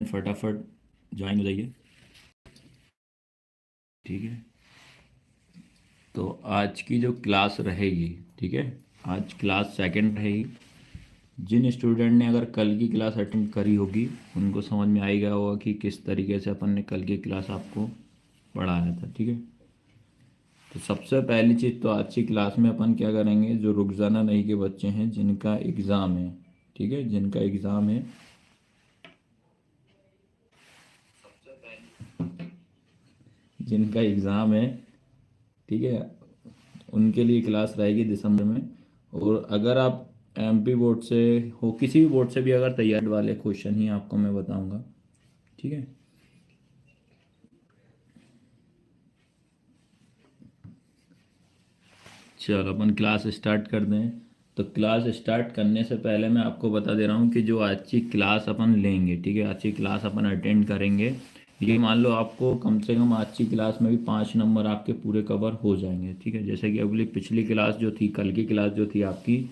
फटाफट ज्वाइन हो जाइए। ठीक है, तो आज की जो क्लास रहेगी, ठीक है, आज क्लास सेकंड रहेगी। जिन स्टूडेंट ने अगर कल की क्लास अटेंड करी होगी उनको समझ में आएगा होगा कि किस तरीके से अपन ने कल की क्लास आपको पढ़ाया था। ठीक है, तो सबसे पहली चीज़ तो आज की क्लास में अपन क्या करेंगे, जो रुखसाना नहीं के बच्चे हैं जिनका एग्ज़ाम है, ठीक है, जिनका एग्ज़ाम है, जिनका एग्ज़ाम है, ठीक है, उनके लिए क्लास रहेगी दिसंबर में। और अगर आप एमपी बोर्ड से हो, किसी भी बोर्ड से भी अगर तैयारी वाले क्वेश्चन ही आपको मैं बताऊंगा। ठीक है, चलो अपन क्लास स्टार्ट कर दें। तो क्लास स्टार्ट करने से पहले मैं आपको बता दे रहा हूँ कि जो आज की क्लास अपन लेंगे, ठीक है, आज की क्लास अपन अटेंड करेंगे, ये मान लो आपको कम से कम आज की क्लास में भी 5 नंबर आपके पूरे कवर हो जाएंगे। ठीक है, जैसे कि अगली पिछली क्लास जो थी, कल की क्लास जो थी आपकी,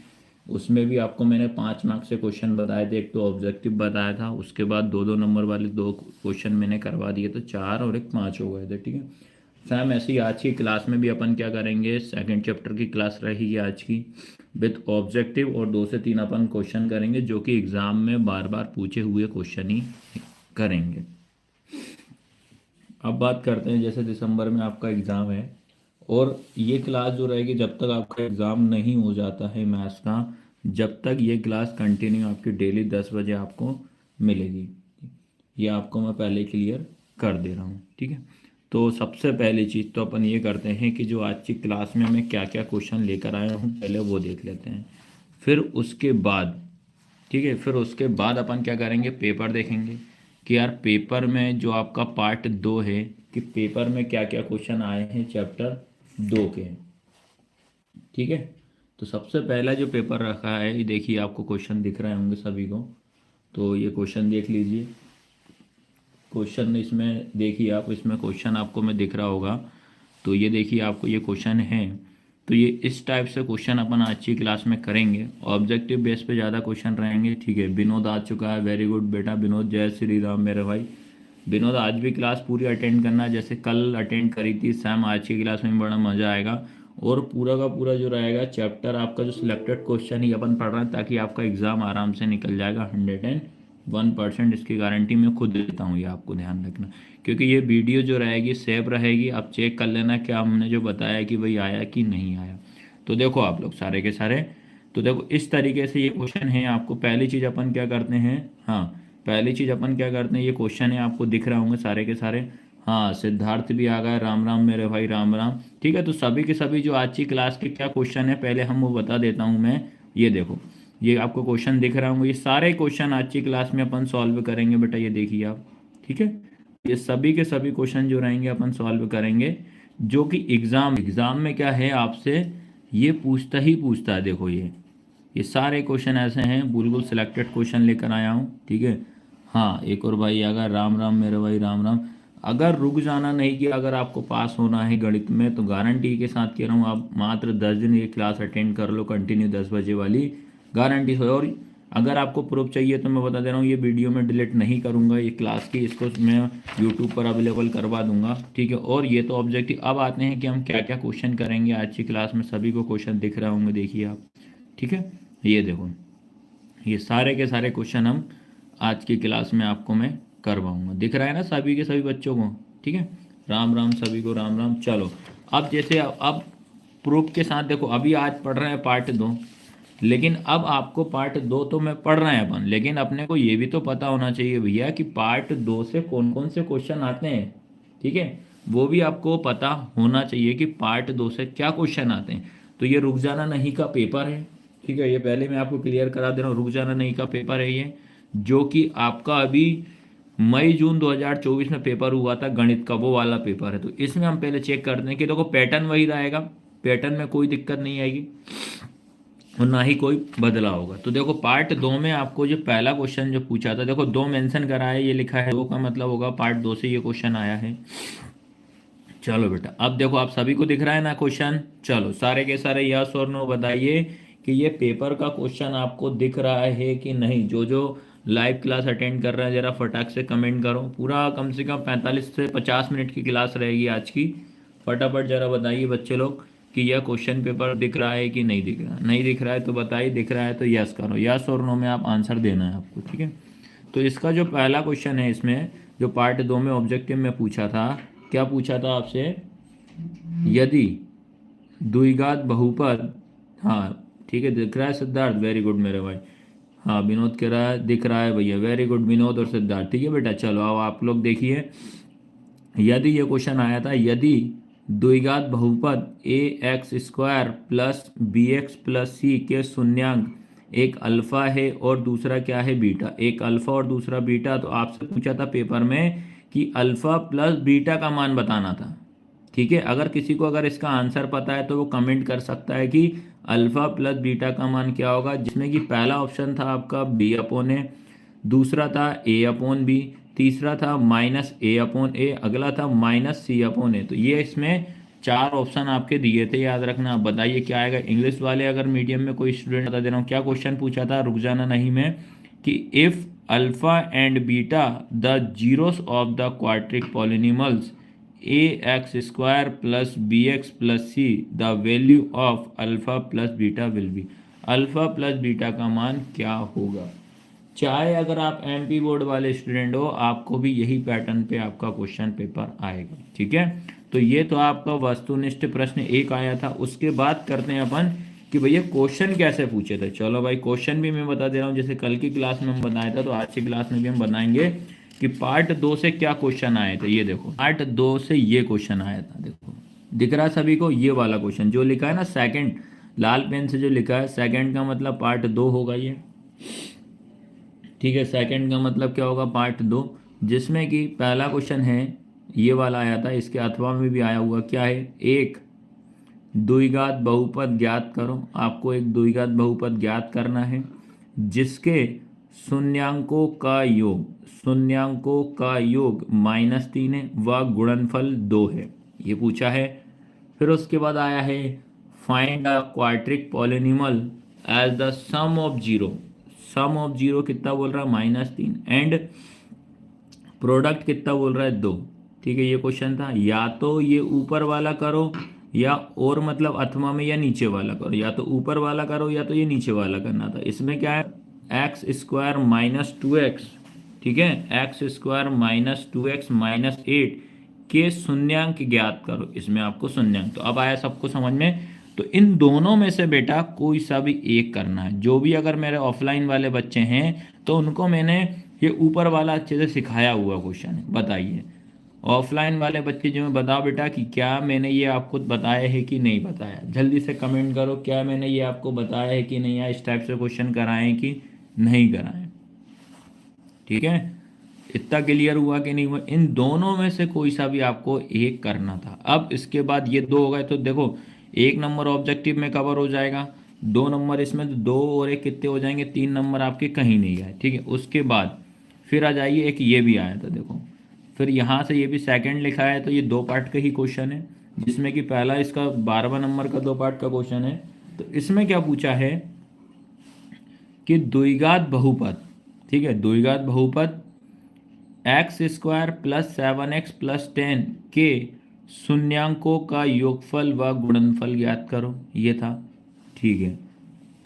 उसमें भी आपको मैंने 5 मार्क से क्वेश्चन बताए थे। एक तो ऑब्जेक्टिव बताया था, उसके बाद दो दो नंबर वाले दो क्वेश्चन मैंने करवा दिए, तो 4 और एक 5 हो गए थे। ठीक है, सेम ऐसे ही आज की क्लास में भी अपन क्या करेंगे, सेकंड चैप्टर की क्लास रहेगी आज की, विथ ऑब्जेक्टिव, और 2 से 3 अपन क्वेश्चन करेंगे जो कि एग्जाम में बार बार पूछे हुए क्वेश्चन ही करेंगे। अब बात करते हैं, जैसे दिसंबर में आपका एग्ज़ाम है, और ये क्लास जो रहेगी जब तक आपका एग्ज़ाम नहीं हो जाता है मैथ्स का, जब तक ये क्लास कंटिन्यू आपकी डेली 10 बजे आपको मिलेगी। ये आपको मैं पहले क्लियर कर दे रहा हूँ। ठीक है, तो सबसे पहली चीज़ तो अपन ये करते हैं कि जो आज की क्लास में मैं क्या क्या क्वेश्चन लेकर आया हूँ पहले वो देख लेते हैं। फिर उसके बाद, ठीक है, फिर उसके बाद अपन क्या करेंगे, पेपर देखेंगे कि यार पेपर में जो आपका पार्ट 2 है, कि पेपर में क्या क्या क्वेश्चन आए हैं चैप्टर 2 के। ठीक है, तो सबसे पहला जो पेपर रखा है, ये देखिए आपको क्वेश्चन दिख रहे होंगे सभी को, तो ये क्वेश्चन देख लीजिए। क्वेश्चन इसमें देखिए आप, इसमें क्वेश्चन आपको मैं दिख रहा होगा, तो ये देखिए आपको ये क्वेश्चन है। तो ये इस टाइप से क्वेश्चन अपन आज की क्लास में करेंगे, ऑब्जेक्टिव बेस पे ज़्यादा क्वेश्चन रहेंगे। ठीक है, विनोद आ चुका है, वेरी गुड बेटा विनोद, जय श्री राम मेरे भाई। विनोद आज भी क्लास पूरी अटेंड करना, जैसे कल अटेंड करी थी सैम, आज की क्लास में भी बड़ा मज़ा आएगा। और पूरा का पूरा जो रहेगा चैप्टर आपका, जो सिलेक्टेड क्वेश्चन ही अपन पढ़ रहे हैं, ताकि आपका एग्ज़ाम आराम से निकल जाएगा। 101% इसकी गारंटी मैं खुद देता हूँ, ये आपको ध्यान रखना। क्योंकि ये वीडियो जो रहेगी सेव रहेगी, आप चेक कर लेना क्या हमने जो बताया कि भाई आया कि नहीं आया। तो देखो आप लोग सारे के सारे, तो देखो इस तरीके से ये क्वेश्चन है आपको। पहली चीज़ अपन क्या करते हैं, हाँ, पहली चीज़ अपन क्या करते हैं, ये क्वेश्चन है आपको दिख रहे होंगे सारे के सारे। हाँ, सिद्धार्थ भी आ गए, राम राम मेरे भाई, राम राम। ठीक है, तो सभी के सभी जो आज की क्लास के क्या क्वेश्चन है पहले हम वो बता देता हूँ मैं। ये देखो, ये आपको क्वेश्चन दिख रहा होंगे, ये सारे क्वेश्चन आज की क्लास में अपन सॉल्व करेंगे बेटा, ये देखिए आप। ठीक है, ये सभी के सभी क्वेश्चन जो रहेंगे अपन सॉल्व करेंगे, जो कि एग्जाम एग्जाम में क्या है आपसे ये पूछता ही पूछता है। देखो ये सारे क्वेश्चन ऐसे हैं, बिल्कुल सिलेक्टेड क्वेश्चन लेकर आया हूँ। ठीक है, हाँ, एक और भाई अगर राम राम मेरे भाई, राम राम। अगर रुक जाना नहीं कि अगर आपको पास होना है गणित में, तो गारंटी के साथ कह रहा हूँ, आप मात्र 10 दिन ये क्लास अटेंड कर लो कंटिन्यू 10 बजे वाली, गारंटी है। और अगर आपको प्रूफ चाहिए तो मैं बता दे रहा हूँ, ये वीडियो में डिलीट नहीं करूँगा ये क्लास की, इसको मैं यूट्यूब पर अवेलेबल करवा दूंगा। ठीक है, और ये तो ऑब्जेक्टिव। अब आते हैं कि हम क्या क्या क्वेश्चन करेंगे आज की क्लास में, सभी को क्वेश्चन दिख रहे होंगे, देखिए आप। ठीक है, ये देखो, ये सारे के सारे क्वेश्चन हम आज की क्लास में आपको मैं करवाऊंगा। दिख रहा है ना सभी के सभी बच्चों को। ठीक है, राम राम सभी को, राम राम। चलो, अब जैसे अब प्रूफ के साथ देखो, अभी आज पढ़ रहे हैं पार्ट 2, लेकिन अब आपको पार्ट 2 तो मैं पढ़ रहे हैं अपन, लेकिन अपने को ये भी तो पता होना चाहिए भैया कि पार्ट 2 से कौन कौन से क्वेश्चन आते हैं। ठीक है, वो भी आपको पता होना चाहिए कि पार्ट 2 से क्या क्वेश्चन आते हैं। तो ये रुक जाना नहीं का पेपर है। ठीक है, ये पहले मैं आपको क्लियर करा दे रहा हूँ, रुक जाना नहीं का पेपर है ये, जो कि आपका अभी मई जून 2024 में पेपर हुआ था गणित का, वो वाला पेपर है। तो इसमें हम पहले चेक करते हैं कि देखो पैटर्न वही रहेगा, पैटर्न में कोई दिक्कत नहीं आएगी और ना ही कोई बदलाव होगा। तो देखो पार्ट 2 में आपको जो पहला क्वेश्चन जो पूछा था, देखो 2 मेंशन करा है, ये लिखा है 2 का मतलब होगा पार्ट 2 से ये क्वेश्चन आया है। चलो बेटा, अब देखो आप सभी को दिख रहा है ना क्वेश्चन, चलो सारे के सारे यस और नो बताइए कि ये पेपर का क्वेश्चन आपको दिख रहा है कि नहीं। जो जो लाइव क्लास अटेंड कर रहा है ज़रा फटाक से कमेंट करो। पूरा कम से कम 45 से 50 मिनट की क्लास रहेगी आज की। फटाफट ज़रा बताइए बच्चे लोग कि यह क्वेश्चन पेपर दिख रहा है कि नहीं दिख रहा। नहीं दिख रहा है तो बताइए, दिख रहा है तो यस करो, यस और नो में आप आंसर देना है आपको, ठीक है। तो इसका जो पहला क्वेश्चन है इसमें, जो पार्ट 2 में ऑब्जेक्टिव में पूछा था, क्या पूछा था आपसे, यदि द्विघात बहुपद, हाँ ठीक है, दिख रहा है सिद्धार्थ, वेरी गुड मेरे भाई। हाँ विनोद कह रहा है दिख रहा है भैया, वेरी गुड विनोद और सिद्धार्थ, ठीक है बेटा। चलो अब आप लोग देखिए, यदि ये क्वेश्चन आया था, यदि द्विघात बहुपद a x square plus b x plus c के शून्यांक एक अल्फा है और दूसरा क्या है बीटा, एक अल्फा और दूसरा बीटा, तो आपसे पूछा था पेपर में कि अल्फा प्लस बीटा का मान बताना था, ठीक है। अगर किसी को अगर इसका आंसर पता है तो वो कमेंट कर सकता है कि अल्फा प्लस बीटा का मान क्या होगा, जिसमें कि पहला ऑप्शन था आपका बी अपॉन ए, दूसरा था ए अपॉन बी, तीसरा था माइनस ए अपॉन ए, अगला था माइनस सी अपॉन ए। तो ये इसमें 4 ऑप्शन आपके दिए थे, याद रखना। आप बताइए क्या आएगा। इंग्लिश वाले अगर मीडियम में कोई स्टूडेंट, बता दे रहा हूँ क्या क्वेश्चन पूछा था, रुक जाना नहीं में, कि if alpha and beta the zeros of the quadric polynomials a x square plus b x plus c the value of alpha plus beta will be, alpha plus beta का मान क्या होगा। चाहे अगर आप एमपी बोर्ड वाले student हो, आपको भी यही पैटर्न पे आपका क्वेश्चन पेपर आएगा, ठीक है। तो ये तो आपका वस्तुनिष्ठ प्रश्न एक आया था। उसके बाद करते हैं अपन कि भैया क्वेश्चन कैसे पूछे थे। चलो भाई क्वेश्चन भी मैं बता दे रहा हूँ, जैसे कल की क्लास में हम बताया था, तो आज की क्लास में भी हम बनाएंगे कि पार्ट 2 से क्या क्वेश्चन आए थे। ये देखो पार्ट 2 से ये क्वेश्चन आया था, देखो दिख रहा सभी को, ये वाला क्वेश्चन जो लिखा है ना सेकंड, लाल पेन से जो लिखा है सेकंड का मतलब पार्ट 2 होगा ये, ठीक है। सेकंड का मतलब क्या होगा, पार्ट 2, जिसमें कि पहला क्वेश्चन है ये वाला आया था, इसके अथवा में भी आया हुआ, क्या है, एक द्विघात बहुपद ज्ञात करो। आपको एक द्विघात बहुपद ज्ञात करना है जिसके शून्यांकों का योग, शून्यांकों का योग -3 है व गुणनफल 2 है, ये पूछा है। फिर उसके बाद आया है find a quadric polynomial as the sum of zero, sum of zero कितना बोल रहा है, -3, एंड प्रोडक्ट कितना बोल रहा है 2, ठीक है। ये क्वेश्चन था, या तो ये ऊपर वाला करो या और मतलब अथवा में या नीचे वाला करो, या तो ऊपर वाला करो या तो ये नीचे वाला करना था। इसमें क्या है, एक्स स्क्वायर -2x, ठीक है, एक्स स्क्वायर -2x -8 के शून्यांक ज्ञात करो, इसमें आपको शून्यांक। तो अब आया सबको समझ में। तो इन दोनों में से बेटा कोई सा भी एक करना है। जो भी अगर मेरे ऑफलाइन वाले बच्चे हैं तो उनको मैंने ये ऊपर वाला अच्छे से सिखाया हुआ क्वेश्चन है, बताइए। ऑफलाइन वाले बच्चे जो हैं बताओ बेटा कि क्या मैंने ये आपको बताया है कि नहीं बताया, जल्दी से कमेंट करो, क्या मैंने ये आपको बताया है कि नहीं, या इस टाइप से क्वेश्चन कराएं कि नहीं कराएं, ठीक है। इतना क्लियर हुआ कि नहीं हुआ। इन दोनों में से कोई सा भी आपको एक करना था। अब इसके बाद ये 2 हो गए, तो देखो 1 नंबर ऑब्जेक्टिव में कवर हो जाएगा, 2 नंबर इसमें, तो 2 और 1 कितने हो जाएंगे, 3 नंबर आपके कहीं नहीं गए, ठीक है। उसके बाद फिर आ जाइए, एक ये भी आया था देखो, फिर यहाँ से ये भी सेकंड लिखा है, तो ये 2 पार्ट का ही क्वेश्चन है, जिसमें कि पहला इसका 12वां नंबर का 2 पार्ट का क्वेश्चन है। तो इसमें क्या पूछा है कि द्विघात बहुपद, ठीक है, द्विघात बहुपद x square plus 7x plus 10 के शून्यांकों का योगफल व गुणनफल ज्ञात करो, ये था, ठीक है।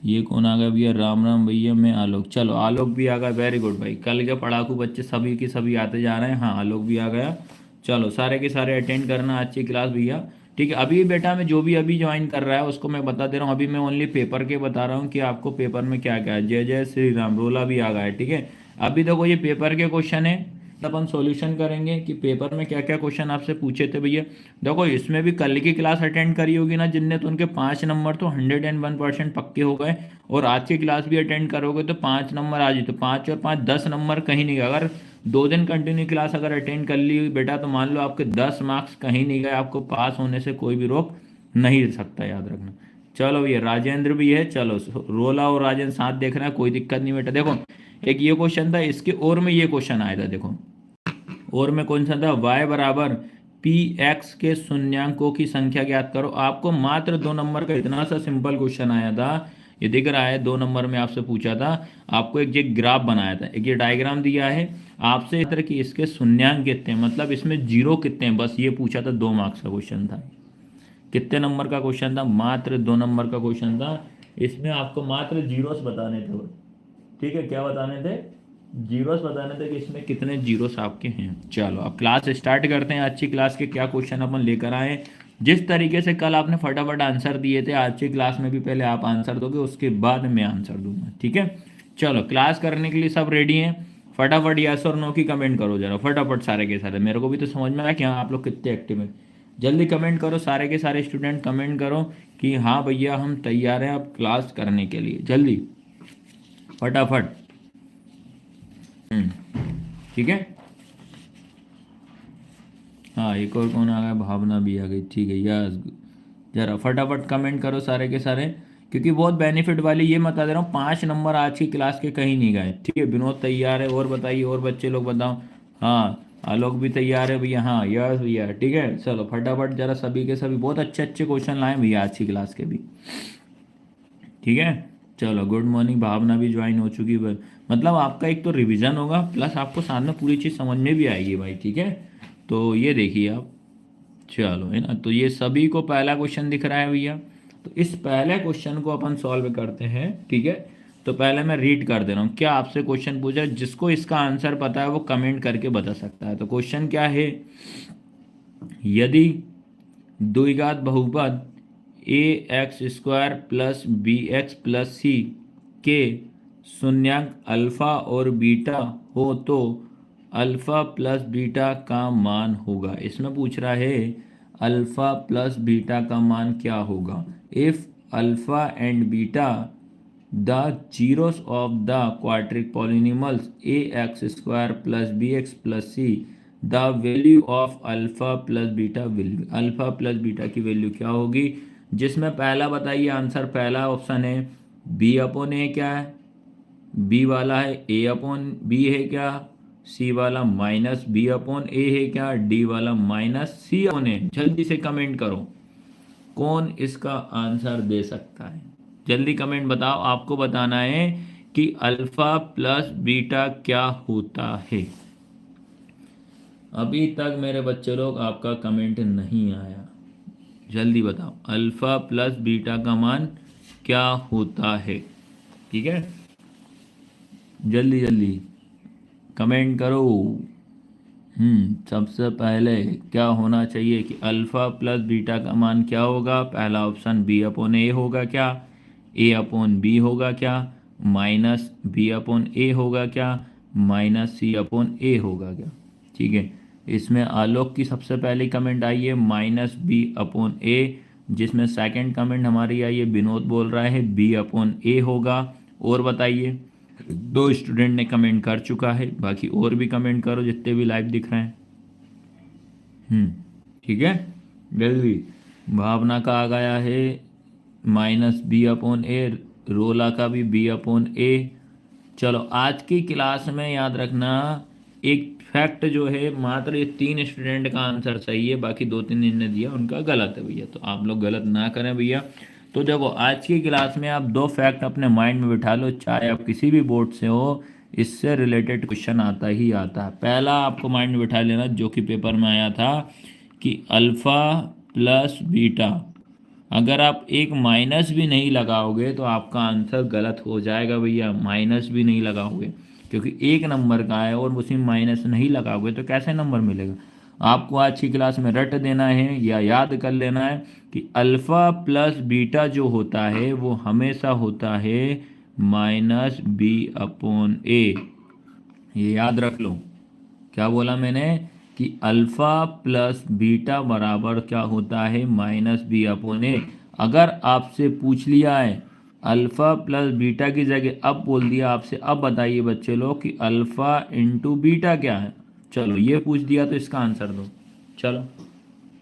ये कौन आ गया भैया, राम राम भैया, मैं आलोक, चलो आलोक भी आ गया, वेरी गुड भाई। कल के पढ़ाकू बच्चे सभी के सभी आते जा रहे हैं, हाँ आलोक भी आ गया। चलो सारे के सारे अटेंड करना आज की क्लास भैया, ठीक है। अभी बेटा मैं जो भी अभी ज्वाइन कर रहा है उसको मैं बता दे रहा हूँ, अभी मैं ओनली पेपर के बता रहा हूँ कि आपको पेपर में क्या क्या है। जय जय श्री राम, रोला भी आ गया है, ठीक है। अभी देखो ये पेपर के क्वेश्चन है, तब हम सॉल्यूशन करेंगे कि पेपर में क्या क्या क्वेश्चन आपसे पूछे थे भैया। देखो इसमें भी कल की क्लास अटेंड करी होगी ना जिनने, तो उनके 5 नंबर तो 101% पक्के हो गए, और आज की क्लास भी अटेंड करोगे तो 5 नंबर आज ही, तो 5 और 5 10 नंबर कहीं नहीं गए। अगर 2 दिन कंटिन्यू क्लास अगर अटेंड कर ली बेटा, तो मान लो आपके 10 मार्क्स कहीं नहीं गए, आपको पास होने से कोई भी रोक नहीं सकता, याद रखना। चलो भैया राजेंद्र भी है, चलो रोला और राजेंद्र साथ देख रहे हैं, कोई दिक्कत नहीं बेटा। देखो एक ये क्वेश्चन था, इसके और में ये क्वेश्चन आया था, देखो और में कौन सा था, y बराबर पी एक्स के शून्यांकों की संख्या ज्ञात करो। आपको मात्र 2 नंबर का इतना सा सिंपल क्वेश्चन आया था ये दिख रहा है, 2 नंबर में आपसे पूछा था, आपको एक ये ग्राफ बनाया था, एक ये डायग्राम दिया है आपसे, इस तरह की इसके शून्यांक कितने हैं, मतलब इसमें जीरो कितने हैं, बस ये पूछा था। 2 मार्क्स का क्वेश्चन था। कितने नंबर का क्वेश्चन था? मात्र 2 नंबर का क्वेश्चन था। इसमें आपको मात्र जीरोस बताने थे। ठीक है, क्या बताने थे? जीरोस बताने थे कि इसमें कितने जीरोस आपके हैं। चलो अब क्लास स्टार्ट करते हैं। अच्छी क्लास के क्या क्वेश्चन अपन लेकर आए। जिस तरीके से कल आपने फटाफट आंसर दिए थे, आज की क्लास में भी पहले आप आंसर दोगे, उसके बाद मैं आंसर दूंगा। ठीक है, चलो क्लास करने के लिए सब रेडी हैं? फटाफट यस और नो की कमेंट करो जरा, फटाफट सारे के सारे। मेरे को भी तो समझ में आया कि हाँ आप लोग कितने एक्टिव हैं। जल्दी कमेंट करो, सारे के सारे स्टूडेंट कमेंट करो कि हाँ भैया हम तैयार हैं अब क्लास करने के लिए। जल्दी फटाफट। ठीक है, हाँ एक और कौन आ गया? भावना भी आ गई। ठीक है यस, जरा फटाफट कमेंट करो सारे के सारे, क्योंकि बहुत बेनिफिट वाली, ये बता दे रहा हूँ, 5 नंबर आज की क्लास के कहीं नहीं गए। ठीक है, विनोद तैयार है? और बताइए, और बच्चे लोग बताओ। हाँ आलोक भी तैयार है भैया? हाँ यस भैया। ठीक है, चलो फटाफट जरा सभी के सभी बहुत अच्छे अच्छे क्वेश्चन लाए भैया आज की क्लास के भी। ठीक है, चलो गुड मॉर्निंग। भावना भी ज्वाइन हो चुकी है। मतलब आपका एक तो रिवीजन होगा, प्लस आपको साथ में पूरी चीज़ समझ में भी आएगी भाई। ठीक है, तो ये देखिए आप, चलो है ना, तो ये सभी को पहला क्वेश्चन दिख रहा है भैया। तो इस पहले क्वेश्चन को अपन सॉल्व करते हैं। ठीक है, तो पहले मैं रीड कर दे रहा हूँ। क्या आपसे क्वेश्चन पूछा, जिसको इसका आंसर पता है वो कमेंट करके बता सकता है। तो क्वेश्चन क्या है? यदि द्विघात बहुपद a x square plus b x plus c के शून्यांक अल्फा और बीटा हो तो अल्फा प्लस बीटा का मान होगा। इसमें पूछ रहा है अल्फा प्लस बीटा का मान क्या होगा। If alpha and beta the zeros of the quadric polynomials a x square plus b x plus c, the value of alpha plus beta will be. Alpha plus beta की value क्या होगी? जिसमें पहला बताइए आंसर, पहला option है B upon ए क्या है, बी वाला है ए अपॉन बी है क्या, सी वाला माइनस बी अपॉन ए है क्या, डी वाला माइनस सी अपॉन ए। जल्दी से कमेंट करो कौन इसका आंसर दे सकता है। जल्दी कमेंट बताओ, आपको बताना है कि अल्फा प्लस बीटा क्या होता है। अभी तक मेरे बच्चे लोग आपका कमेंट नहीं आया, जल्दी बताओ अल्फा प्लस बीटा का मान क्या होता है। ठीक है, जल्दी जल्दी कमेंट करो। सबसे पहले क्या होना चाहिए कि अल्फा प्लस बीटा का मान क्या होगा? पहला ऑप्शन बी अपॉन ए होगा क्या, ए अपॉन बी होगा क्या, माइनस बी अपॉन ए होगा क्या, माइनस सी अपॉन ए होगा क्या। ठीक है, इसमें आलोक की सबसे पहली कमेंट आई है माइनस बी अपॉन ए, जिसमें सेकंड कमेंट हमारी आई है, विनोद बोल रहा है बी अपॉन ए होगा। और बताइए, 2 स्टूडेंट ने कमेंट कर चुका है, बाकी और भी कमेंट करो जितने भी लाइव दिख रहे हैं। ठीक है, जल्दी। भावना का आ गया है माइनस बी अपॉन ए, रोला का भी बी अपॉन ए। चलो आज की क्लास में याद रखना, एक फैक्ट जो है, मात्र ये 3 स्टूडेंट का आंसर सही है, बाकी 2-3 इनने दिया उनका गलत है भैया। तो आप लोग गलत ना करें भैया। तो देखो आज की क्लास में आप 2 फैक्ट अपने माइंड में बिठा लो, चाहे आप किसी भी बोर्ड से हो, इससे रिलेटेड क्वेश्चन आता ही आता है। पहला आपको माइंड में बिठा लेना, जो कि पेपर में आया था, कि अल्फा प्लस बीटा, अगर आप एक माइनस भी नहीं लगाओगे तो आपका आंसर गलत हो जाएगा भैया। माइनस भी नहीं लगाओगे, क्योंकि एक नंबर का है और उसी माइनस नहीं लगाओगे तो कैसे नंबर मिलेगा। आपको आज की क्लास में रट देना है या याद कर लेना है कि अल्फा प्लस बीटा जो होता है वो हमेशा होता है माइनस बी अपॉन ए। ये याद रख लो। क्या बोला मैंने? कि अल्फा प्लस बीटा बराबर क्या होता है? माइनस बी अपॉन ए। अगर आपसे पूछ लिया है अल्फा प्लस बीटा की जगह अब बोल दिया आपसे, अब बताइए बच्चे लोग कि अल्फा इंटू बीटा क्या है। चलो ये पूछ दिया तो इसका आंसर दो। चलो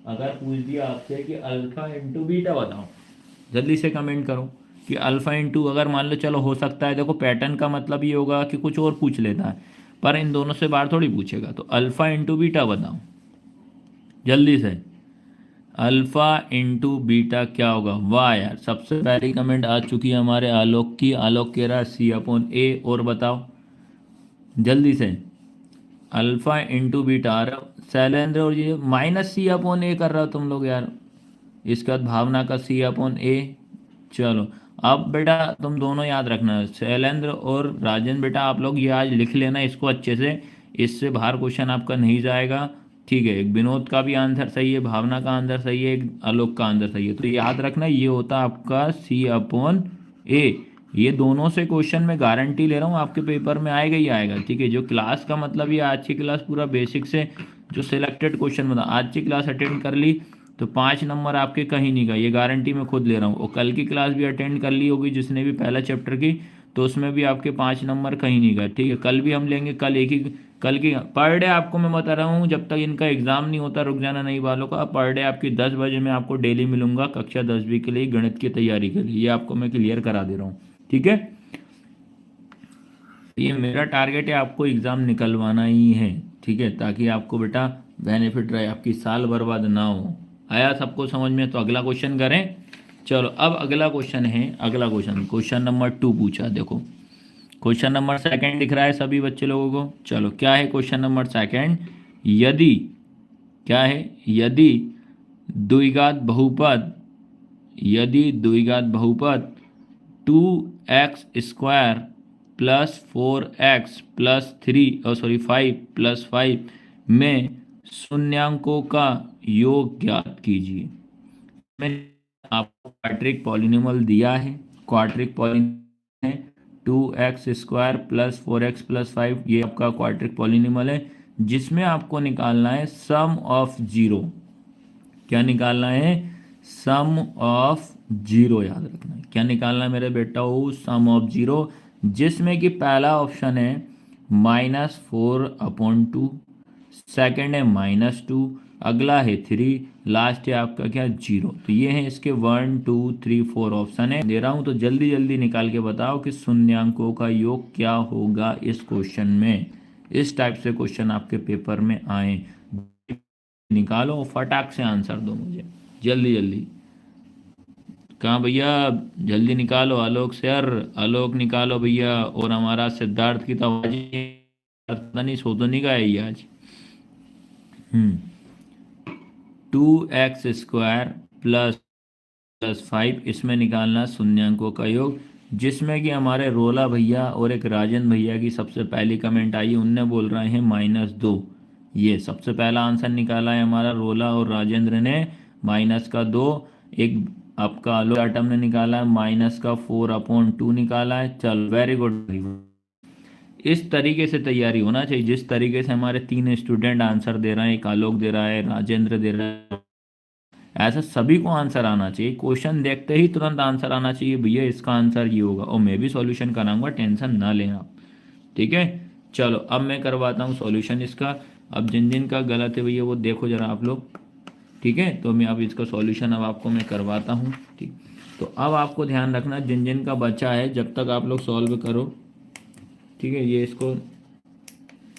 अगर पूछ दिया आपसे कि अल्फा इंटू बीटा बताओ, जल्दी से कमेंट करो कि अल्फा इंटू, अगर मान लो, चलो हो सकता है, देखो पैटर्न का मतलब ये होगा कि कुछ और पूछ लेता है, पर इन दोनों से बाहर थोड़ी पूछेगा। तो अल्फा इंटू बीटा बताओ जल्दी से। अल्फा इंटू बीटा क्या होगा। वाह यार, सबसे पहली कमेंट आ चुकी है हमारे आलोक की। आलोक कह रहा है सी अपॉन ए। और बताओ जल्दी से। अल्फा इंटू बीटा आ रहा शैलेंद्र, और ये माइनस सी अपॉन ए कर रहा हो तुम लोग यार। इसके बाद भावना का सी अपॉन ए। चलो अब बेटा तुम दोनों याद रखना, शैलेंद्र और राजेंद्र, बेटा आप लोग ये आज लिख लेना इसको अच्छे से, इससे बाहर क्वेश्चन आपका नहीं जाएगा। ठीक है, एक विनोद का भी आंसर सही है, भावना का आंसर सही है, एक आलोक का आंसर सही है। तो याद रखना ये होता आपका सी अपॉन ए। ये दोनों से क्वेश्चन मैं गारंटी ले रहा हूँ आपके पेपर में आएगा ही आएगा। ठीक है, जो क्लास का मतलब ये आज की क्लास पूरा बेसिक से जो सिलेक्टेड क्वेश्चन बता, आज की क्लास अटेंड कर ली तो 5 नंबर आपके कहीं नहीं गए, ये गारंटी मैं खुद ले रहा हूँ। और कल की क्लास भी अटेंड कर ली होगी जिसने भी पहला चैप्टर की, तो उसमें भी आपके 5 नंबर कहीं नहीं गए। ठीक है, कल भी हम लेंगे, कल एक ही, कल की पर डे आपको मैं बता रहा हूँ, जब तक इनका एग्जाम नहीं होता रुक जाना नहीं वालों का। पर डे आपकी 10 बजे मैं आपको डेली मिलूंगा कक्षा 10वीं के लिए, गणित की तैयारी के लिए, ये आपको मैं क्लियर करा दे रहा हूँ। ठीक है, ये मेरा टारगेट है, आपको एग्ज़ाम निकलवाना ही है। ठीक है, ताकि आपको बेटा बेनिफिट रहे, आपकी साल बर्बाद ना हो। आया सबको समझ में? तो अगला क्वेश्चन करें। चलो अब अगला क्वेश्चन है, अगला क्वेश्चन क्वेश्चन नंबर 2 पूछा। देखो क्वेश्चन नंबर सेकंड दिख रहा है सभी बच्चे लोगों को। चलो क्या है क्वेश्चन नंबर सेकंड। यदि, क्या है, यदि द्विघात बहुपद, यदि द्विघात बहुपद 2x² प्लस 4x+3 और सॉरी 5+5 में शून्यांकों का योग ज्ञात कीजिए। मैंने आपको क्वाड्रिक पॉलिनोमियल दिया है, क्वाड्रिक पॉलिनोमियल है 2x² प्लस 4x+5, ये आपका क्वाड्रिक पॉलिनोमियल है जिसमें आपको निकालना है सम ऑफ जीरो। क्या निकालना है? सम ऑफ जीरो। याद रखना है क्या निकालना है मेरे बेटा, वो सम ऑफ जीरो, जिसमें कि पहला ऑप्शन है -4/2, सेकंड है -2, अगला है 3, लास्ट है आपका क्या, 0। तो ये है इसके 1 2 3 4 ऑप्शन है दे रहा हूँ। तो जल्दी जल्दी निकाल के बताओ कि शून्यांकों का योग क्या होगा इस क्वेश्चन में। इस टाइप से क्वेश्चन आपके पेपर में आए, निकालो फटाक से आंसर दो मुझे जल्दी जल्दी। कहाँ भैया, जल्दी निकालो। आलोक सर, आलोक निकालो भैया। और हमारा सिद्धार्थ की तो आवाज ही पता नहीं, सो तो नहीं गया ये आज। 2x² प्लस 5, इसमें निकालना शून्यांकों का योग, जिसमें कि हमारे रोला भैया और एक राजन भैया की सबसे पहली कमेंट आई, उनने बोल रहे हैं -2। ये सबसे पहला आंसर निकाला है हमारा रोला और राजेंद्र ने, -2। एक आपका आलोक आटम ने निकाला है -4/2 निकाला है। चल वेरी गुड। इस तरीके से तैयारी होना चाहिए जिस तरीके से हमारे 3 स्टूडेंट आंसर दे रहे हैं, एक आलोक दे रहा है, राजेंद्र दे रहा है, ऐसा सभी को आंसर आना चाहिए। क्वेश्चन देखते ही तुरंत आंसर आना चाहिए, भैया इसका आंसर ये होगा, और मैं भी सॉल्यूशन कराऊंगा, टेंशन ना लें आप। ठीक है, चलो अब मैं करवाता हूँ सॉल्यूशन इसका। अब जिन जिन का गलत है भैया वो देखो जरा आप लोग। ठीक है, तो मैं अब इसका सॉल्यूशन अब आपको मैं करवाता हूँ। ठीक, तो अब आपको ध्यान रखना जिन जिन का बचा है, जब तक आप लोग सॉल्व करो। ठीक है, ये इसको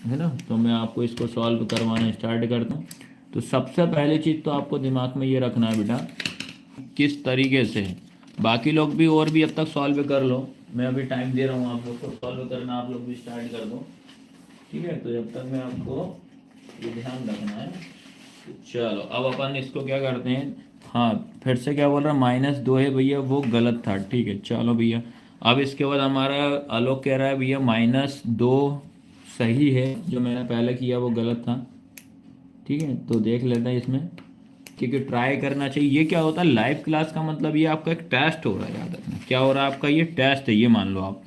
है ना, तो मैं आपको इसको सॉल्व करवाना स्टार्ट करता हूँ। तो सबसे पहली चीज़ तो आपको दिमाग में ये रखना है बेटा, किस तरीके से, बाकी लोग भी और भी अब तक सॉल्व कर लो, मैं अभी टाइम दे रहा हूँ आप लोग को सॉल्व करना, आप लोग भी स्टार्ट कर दो। ठीक है, तो जब तक मैं आपको ये ध्यान रखना है। तो चलो अब अपन इसको क्या करते हैं। हाँ, फिर से क्या बोल रहा है, -2 है भैया, वो गलत था। ठीक है, चलो भैया अब इसके बाद हमारा आलोक कह रहा है भैया -2 सही है, जो मैंने पहले किया वो गलत था। ठीक है, तो देख लेते हैं इसमें, क्योंकि ट्राई करना चाहिए। ये क्या होता है, लाइव क्लास का मतलब ये आपका एक टेस्ट हो रहा है, याद रखना क्या हो रहा है आपका, ये टेस्ट है, ये मान लो आप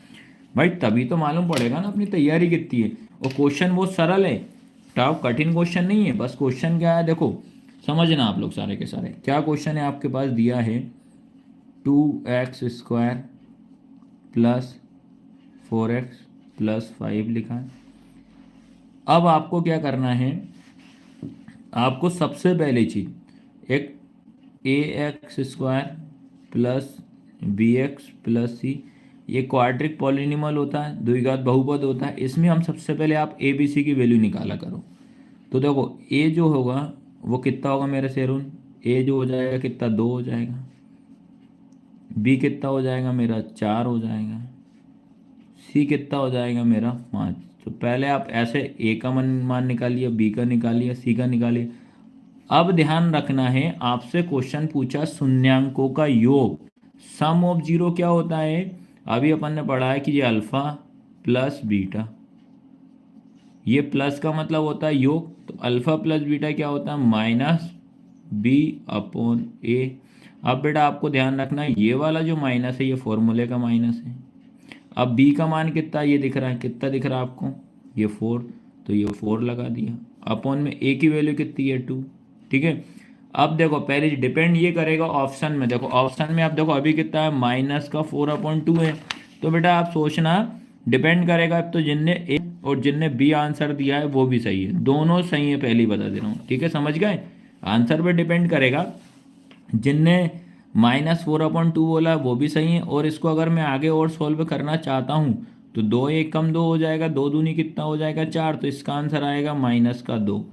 भाई, तभी तो मालूम पड़ेगा ना अपनी तैयारी कितनी है। और क्वेश्चन बहुत सरल है, टफ कठिन क्वेश्चन नहीं है। बस क्वेश्चन क्या है देखो, समझना आप लोग सारे के सारे। क्या क्वेश्चन है आपके पास दिया है, 2x² प्लस 4x+5 लिखा है। अब आपको क्या करना है, आपको सबसे पहली चीज एक ax² plus bx plus c, ये क्वाड्रिक पॉलिनोमियल होता है, द्विघात बहुपद होता है। इसमें हम सबसे पहले आप ए बी सी की वैल्यू निकाला करो। तो देखो a जो होगा वो कितना होगा मेरे शेरून, ए जो हो जाएगा कितना, 2 हो जाएगा। बी कितना हो जाएगा मेरा, 4 हो जाएगा। सी कितना हो जाएगा मेरा, 5। तो पहले आप ऐसे ए का मान निकालिए, बी का निकालिए, सी का निकालिए। अब ध्यान रखना है, आपसे क्वेश्चन पूछा शून्यांकों का योग, सम ऑफ जीरो क्या होता है। अभी अपन ने पढ़ा है कि ये अल्फा प्लस बीटा, ये प्लस का मतलब होता है योग, तो अल्फा प्लस बीटा क्या होता है, माइनस बी अपॉन ए। अब बेटा आपको ध्यान रखना है, ये वाला जो माइनस है ये फॉर्मूले का माइनस है। अब बी का मान कितना ये दिख रहा है, कितना दिख रहा है आपको, ये 4, तो ये 4 लगा दिया। अपॉन में ए की वैल्यू कितनी है, 2। ठीक है। अब देखो पहले डिपेंड ये करेगा ऑप्शन में, देखो ऑप्शन में आप देखो अभी कितना है, माइनस का 4/2 है। तो बेटा आप सोचना डिपेंड करेगा, तो जिनने ए और जिनने बी आंसर दिया है वो भी सही है, दोनों सही है, पहले ही बता दे रहा हूँ। ठीक है, समझ गए। आंसर पे डिपेंड करेगा, जिनने -4/2 बोला वो भी सही है, और इसको अगर मैं आगे और सॉल्व करना चाहता हूँ तो 2 1 कम 2 हो जाएगा, 2 दूनी कितना हो जाएगा, 4। तो इसका आंसर आएगा -2।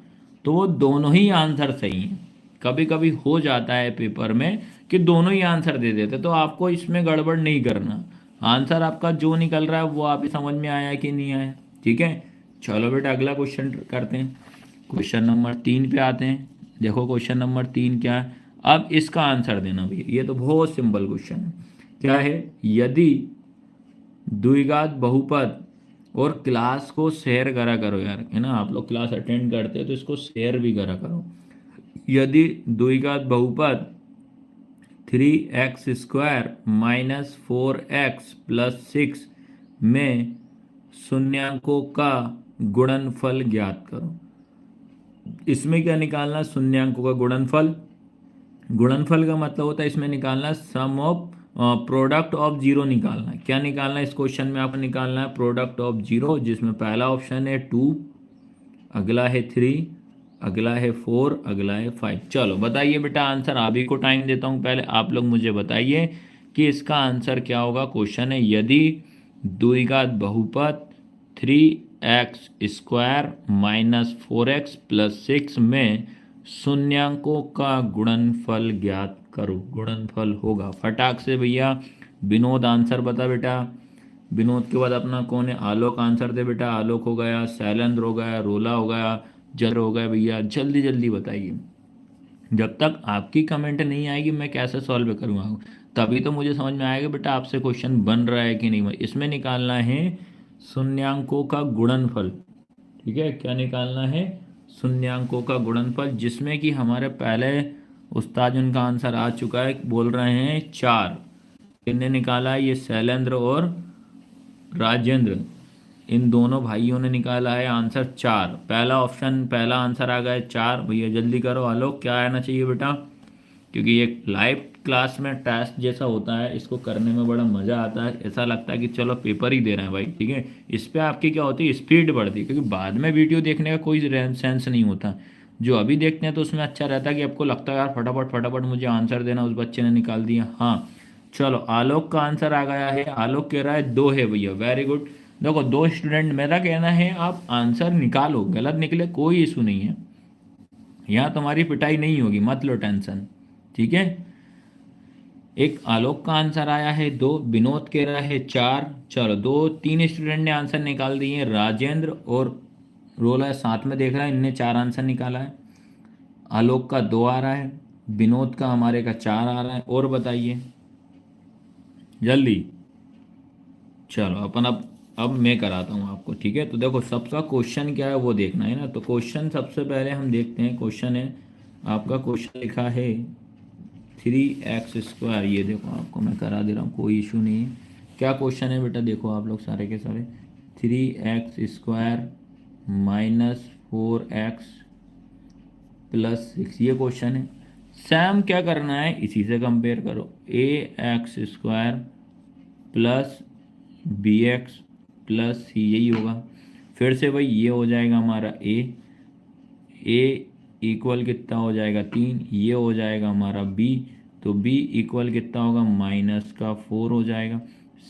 तो वो दोनों ही आंसर सही हैं। कभी कभी हो जाता है पेपर में कि दोनों ही आंसर दे देते, तो आपको इसमें गड़बड़ नहीं करना, आंसर आपका जो निकल रहा है वो आप ही समझ में आया कि नहीं आया। ठीक है, चलो बेटा अगला क्वेश्चन करते हैं। क्वेश्चन नंबर 3 पे आते हैं। देखो क्वेश्चन नंबर 3 क्या है, अब इसका आंसर देना भैया, ये तो बहुत सिंपल क्वेश्चन है। क्या है, यदि द्विघात बहुपद, और क्लास को शेयर करा करो यार, है ना, आप लोग क्लास अटेंड करते हो तो इसको शेयर भी करा करो। यदि द्विघात बहुपद 3x² माइनस 4x+6 में शून्यांकों का गुणनफल ज्ञात करो। इसमें क्या निकालना, शून्यांकों का गुणनफल। गुणनफल का मतलब होता है इसमें निकालना सम ऑफ प्रोडक्ट ऑफ जीरो निकालना है। क्या निकालना है इस क्वेश्चन में, आपको निकालना है प्रोडक्ट ऑफ जीरो, जिसमें पहला ऑप्शन है 2, अगला है 3, अगला है 4, अगला है 5। चलो बताइए बेटा आंसर, अभी को टाइम देता हूँ, पहले आप लोग मुझे बताइए कि इसका आंसर क्या होगा। क्वेश्चन है, यदि द्विघात बहुपद 3x² माइनस 4x+6 में शून्यांकों का गुणनफल ज्ञात करो। गुणनफल होगा, फटाक से भैया विनोद आंसर बता बेटा। विनोद के बाद अपना कौन है, आलोक आंसर दे बेटा। आलोक हो गया, शैलेंद्र हो गया, रोला हो गया, जर हो गया। भैया जल्दी जल्दी बताइए, जब तक आपकी कमेंट नहीं आएगी मैं कैसे सॉल्व करूँगा, तभी तो मुझे समझ में आएगा बेटा आपसे क्वेश्चन बन रहा है कि नहीं। इसमें निकालना है शून्यांकों का गुणनफल। ठीक है, क्या निकालना है, शून्यांकों का गुणनफल, जिसमें कि हमारे पहले उस्ताद उनका आंसर आ चुका है, बोल रहे हैं 4। किसने निकाला है, ये शैलेंद्र और राजेंद्र, इन दोनों भाइयों ने निकाला है आंसर 4। पहला ऑप्शन, पहला आंसर आ गया है 4। भैया जल्दी करो, आलोक क्या आना चाहिए बेटा, क्योंकि ये लाइव क्लास में टेस्ट जैसा होता है, इसको करने में बड़ा मज़ा आता है, ऐसा लगता है कि चलो पेपर ही दे रहे हैं भाई। ठीक है, इस पर आपकी क्या होती है, स्पीड बढ़ती है, क्योंकि बाद में वीडियो देखने का कोई सेंस नहीं होता। जो अभी देखते हैं तो उसमें अच्छा रहता है कि आपको लगता है यार फटाफट फटाफट मुझे आंसर देना, उस बच्चे ने निकाल दिया। हाँ चलो, आलोक का आंसर आ गया है, आलोक कह रहा है 2 है भैया, वेरी गुड। देखो 2 स्टूडेंट, मेरा कहना है आप आंसर निकालो, गलत निकले कोई इशू नहीं है, यहाँ तुम्हारी पिटाई नहीं होगी, मत लो टेंशन। ठीक है, एक आलोक का आंसर आया है 2, विनोद कह रहा है 4। चलो 2 3 स्टूडेंट ने आंसर निकाल दिए, राजेंद्र और रोला साथ में देख रहा है, इनने 4 आंसर निकाला है। आलोक का 2 आ रहा है, विनोद का हमारे का 4 आ रहा है। और बताइए जल्दी, चलो अपन अब मैं कराता हूँ आपको। ठीक है, तो देखो सबका क्वेश्चन क्या है वो देखना है ना, तो क्वेश्चन सबसे पहले हम देखते हैं। क्वेश्चन है आपका, क्वेश्चन लिखा है 3x², ये देखो आपको मैं करा दे रहा हूँ, कोई इशू नहीं है। क्या क्वेश्चन है बेटा, देखो आप लोग सारे के सारे, 3x² माइनस 4x+6, ये क्वेश्चन है। सैम क्या करना है, इसी से कंपेयर करो, ax² प्लस bx+c, यही होगा। फिर से भाई ये हो जाएगा हमारा a इक्वल कितना हो जाएगा 3, ये हो जाएगा हमारा b, तो b इक्वल कितना होगा -4 हो जाएगा।